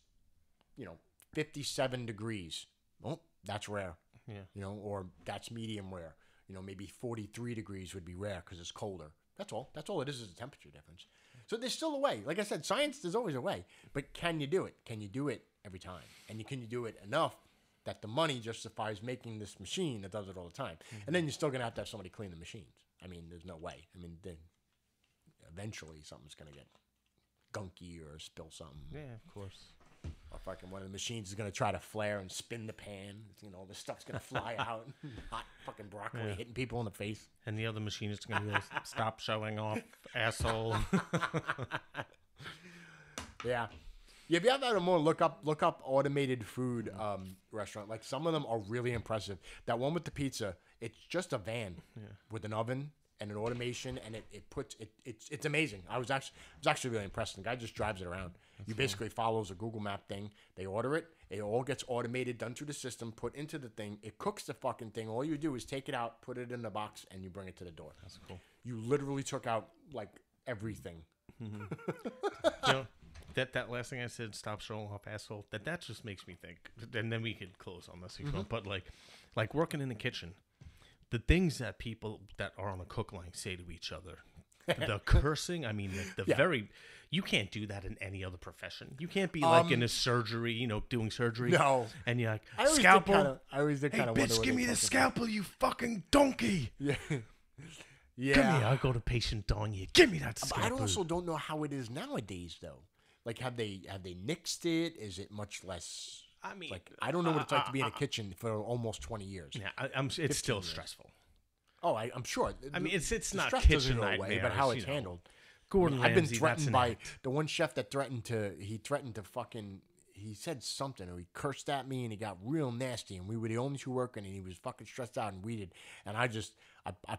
57 degrees. Oh, that's rare. Yeah. Or that's medium rare. Maybe 43 degrees would be rare because it's colder. That's all. That's all it is a temperature difference. So there's still a way. Like I said, science, there's always a way. But can you do it? Can you do it every time? And can you do it enough that the money justifies making this machine that does it all the time? And then you're still going to have somebody clean the machines. I mean, there's no way. I mean, then eventually something's going to get gunky or spill something. Yeah, of course. Or fucking one of the machines is going to try to flare and spin the pan. The stuff's going to fly out. Hot fucking broccoli hitting people in the face. And the other machine is going to go, stop showing off, asshole. Yeah. If you have that more, look up automated food restaurant. Like some of them are really impressive. That one with the pizza, it's just a van with an oven and an automation, and it's amazing. I was actually really impressed. The guy just drives it around. You basically follows a Google Map thing. They order it. It all gets automated, done through the system, put into the thing. It cooks the fucking thing. All you do is take it out, put it in the box, and you bring it to the door. That's cool. You literally took out like everything. That last thing I said, stop showing off, asshole. That just makes me think. And then we could close on this if you want. But like working in the kitchen, the things that people that are on the cook line say to each other, the cursing. I mean, you can't do that in any other profession. You can't be like in a surgery, doing surgery. No. And you're like, scalpel. I always did kind of wonder. Bitch, give me the scalpel, you fucking donkey. Yeah. Yeah. Come here, I'll go to patient on you. Give me that scalpel. I also don't know how it is nowadays, though. Like, have they nixed it? Is it much less? I mean, I don't know what it's like to be in a kitchen for almost 20 years. Yeah, it's still stressful. Oh, I'm sure. I mean, it's not stress kitchen doesn't go away, but how it's handled. Gordon I've been Ramsay, threatened by the one chef that threatened to fucking. He said something, or he cursed at me, and he got real nasty. And we were the only two working, and he was fucking stressed out and weeded. And I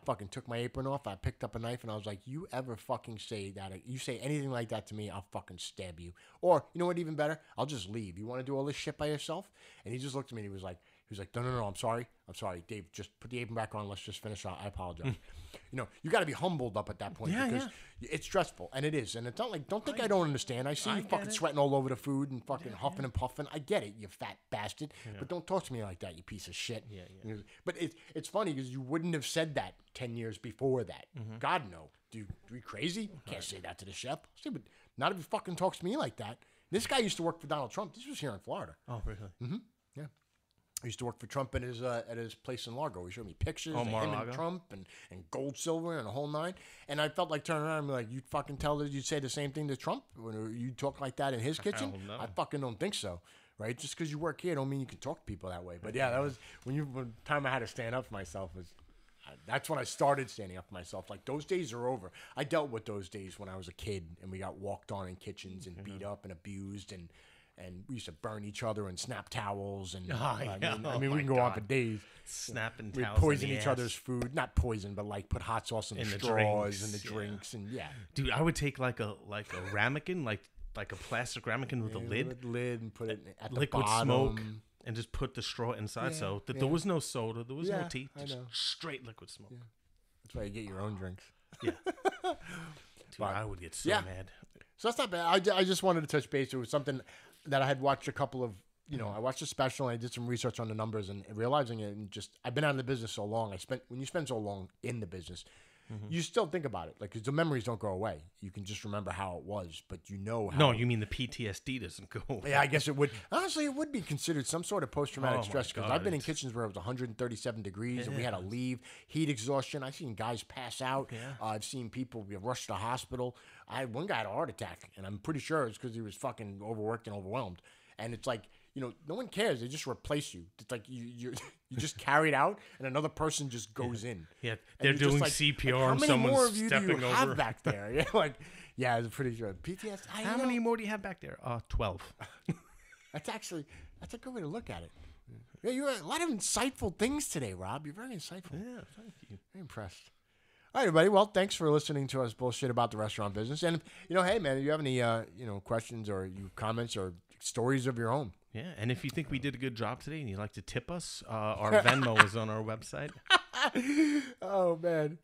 fucking took my apron off. I picked up a knife, and I was like, "You ever fucking say that? You say anything like that to me, I'll fucking stab you." Or you know what? Even better, I'll just leave. You want to do all this shit by yourself? And he just looked at me, and he was like, "No, I'm sorry, Dave. Just put the apron back on. Let's just finish. I apologize." You got to be humbled up at that point because it's stressful, and it is. And it's not like, don't think I don't understand. I see you fucking sweating all over the food and fucking huffing and puffing. I get it, you fat bastard. But don't talk to me like that, you piece of shit. Yeah. But it's funny because you wouldn't have said that 10 years before that. God, no. Dude, are you crazy? Can't say that to the chef. See, but not if he fucking talks to me like that. This guy used to work for Donald Trump. This was here in Florida. Oh, really? Mm-hmm. Yeah. I used to work for Trump at his place in Largo. He showed me pictures of him and Trump and gold, silver, and a whole nine. And I felt like turning around and be like, "You fucking tell that you'd say the same thing to Trump when you talk like that in his kitchen?" No. I fucking don't think so. Right? Just because you work here don't mean you can talk to people that way. But yeah, that was when the time I had to stand up for myself was. That's when I started standing up for myself. Like, those days are over. I dealt with those days when I was a kid and we got walked on in kitchens and beat up and abused and we used to burn each other and snap towels and I mean we can go on for days. Snapping We'd towels. poison each other's food. Not poison, but like put hot sauce in the straws and the drinks and Dude, I would take like a ramekin, like a plastic ramekin with a lid. And put it at the liquid bottom. smoke and just put the straw inside. So there was no soda, there was no tea, just straight liquid smoke. Yeah. That's why you get your own drinks. Yeah. Dude, I would get so mad. So that's not bad. I just wanted to touch base. It was something that I had watched a couple of, I watched a special and I did some research on the numbers and realizing it and just, I've been out of the business so long. When you spend so long in the business, you still think about it. Like, 'cause the memories don't go away. You can just remember how it was, but you know how. No, you mean the PTSD doesn't go away. Yeah, I guess it would. Honestly, it would be considered some sort of post-traumatic Oh, stress, my because I've been in God. kitchens where it was 137 degrees and we had to leave, heat exhaustion. I've seen guys pass out. Yeah. I've seen people get rushed to the hospital. One guy had a heart attack, and I'm pretty sure it's because he was fucking overworked and overwhelmed. And it's like, no one cares. They just replace you. It's like you just carried out, and another person just goes in. Yeah, And they're you're just doing like, CPR how and many more someone's of you do stepping you over. have back there? Yeah, like, yeah, it's pretty sure. PTSD. How many more do you have back there? 12. That's a good way to look at it. Yeah, you had a lot of insightful things today, Rob. You're very insightful. Yeah, thank you. Very impressed. All right, everybody. Well, thanks for listening to us bullshit about the restaurant business. And hey, man, if you have any questions or comments or stories of your own. Yeah, and if you think we did a good job today and you'd like to tip us, our Venmo is on our website. Oh man,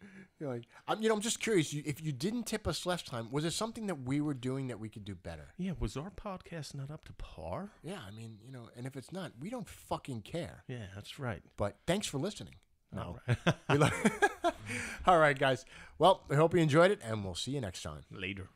I'm just curious. If you didn't tip us last time, was there something that we were doing that we could do better? Yeah, was our podcast not up to par? Yeah, I mean, and if it's not, we don't fucking care. Yeah, that's right. But thanks for listening. No. All right. All right, guys. Well, I hope you enjoyed it, and we'll see you next time. Later.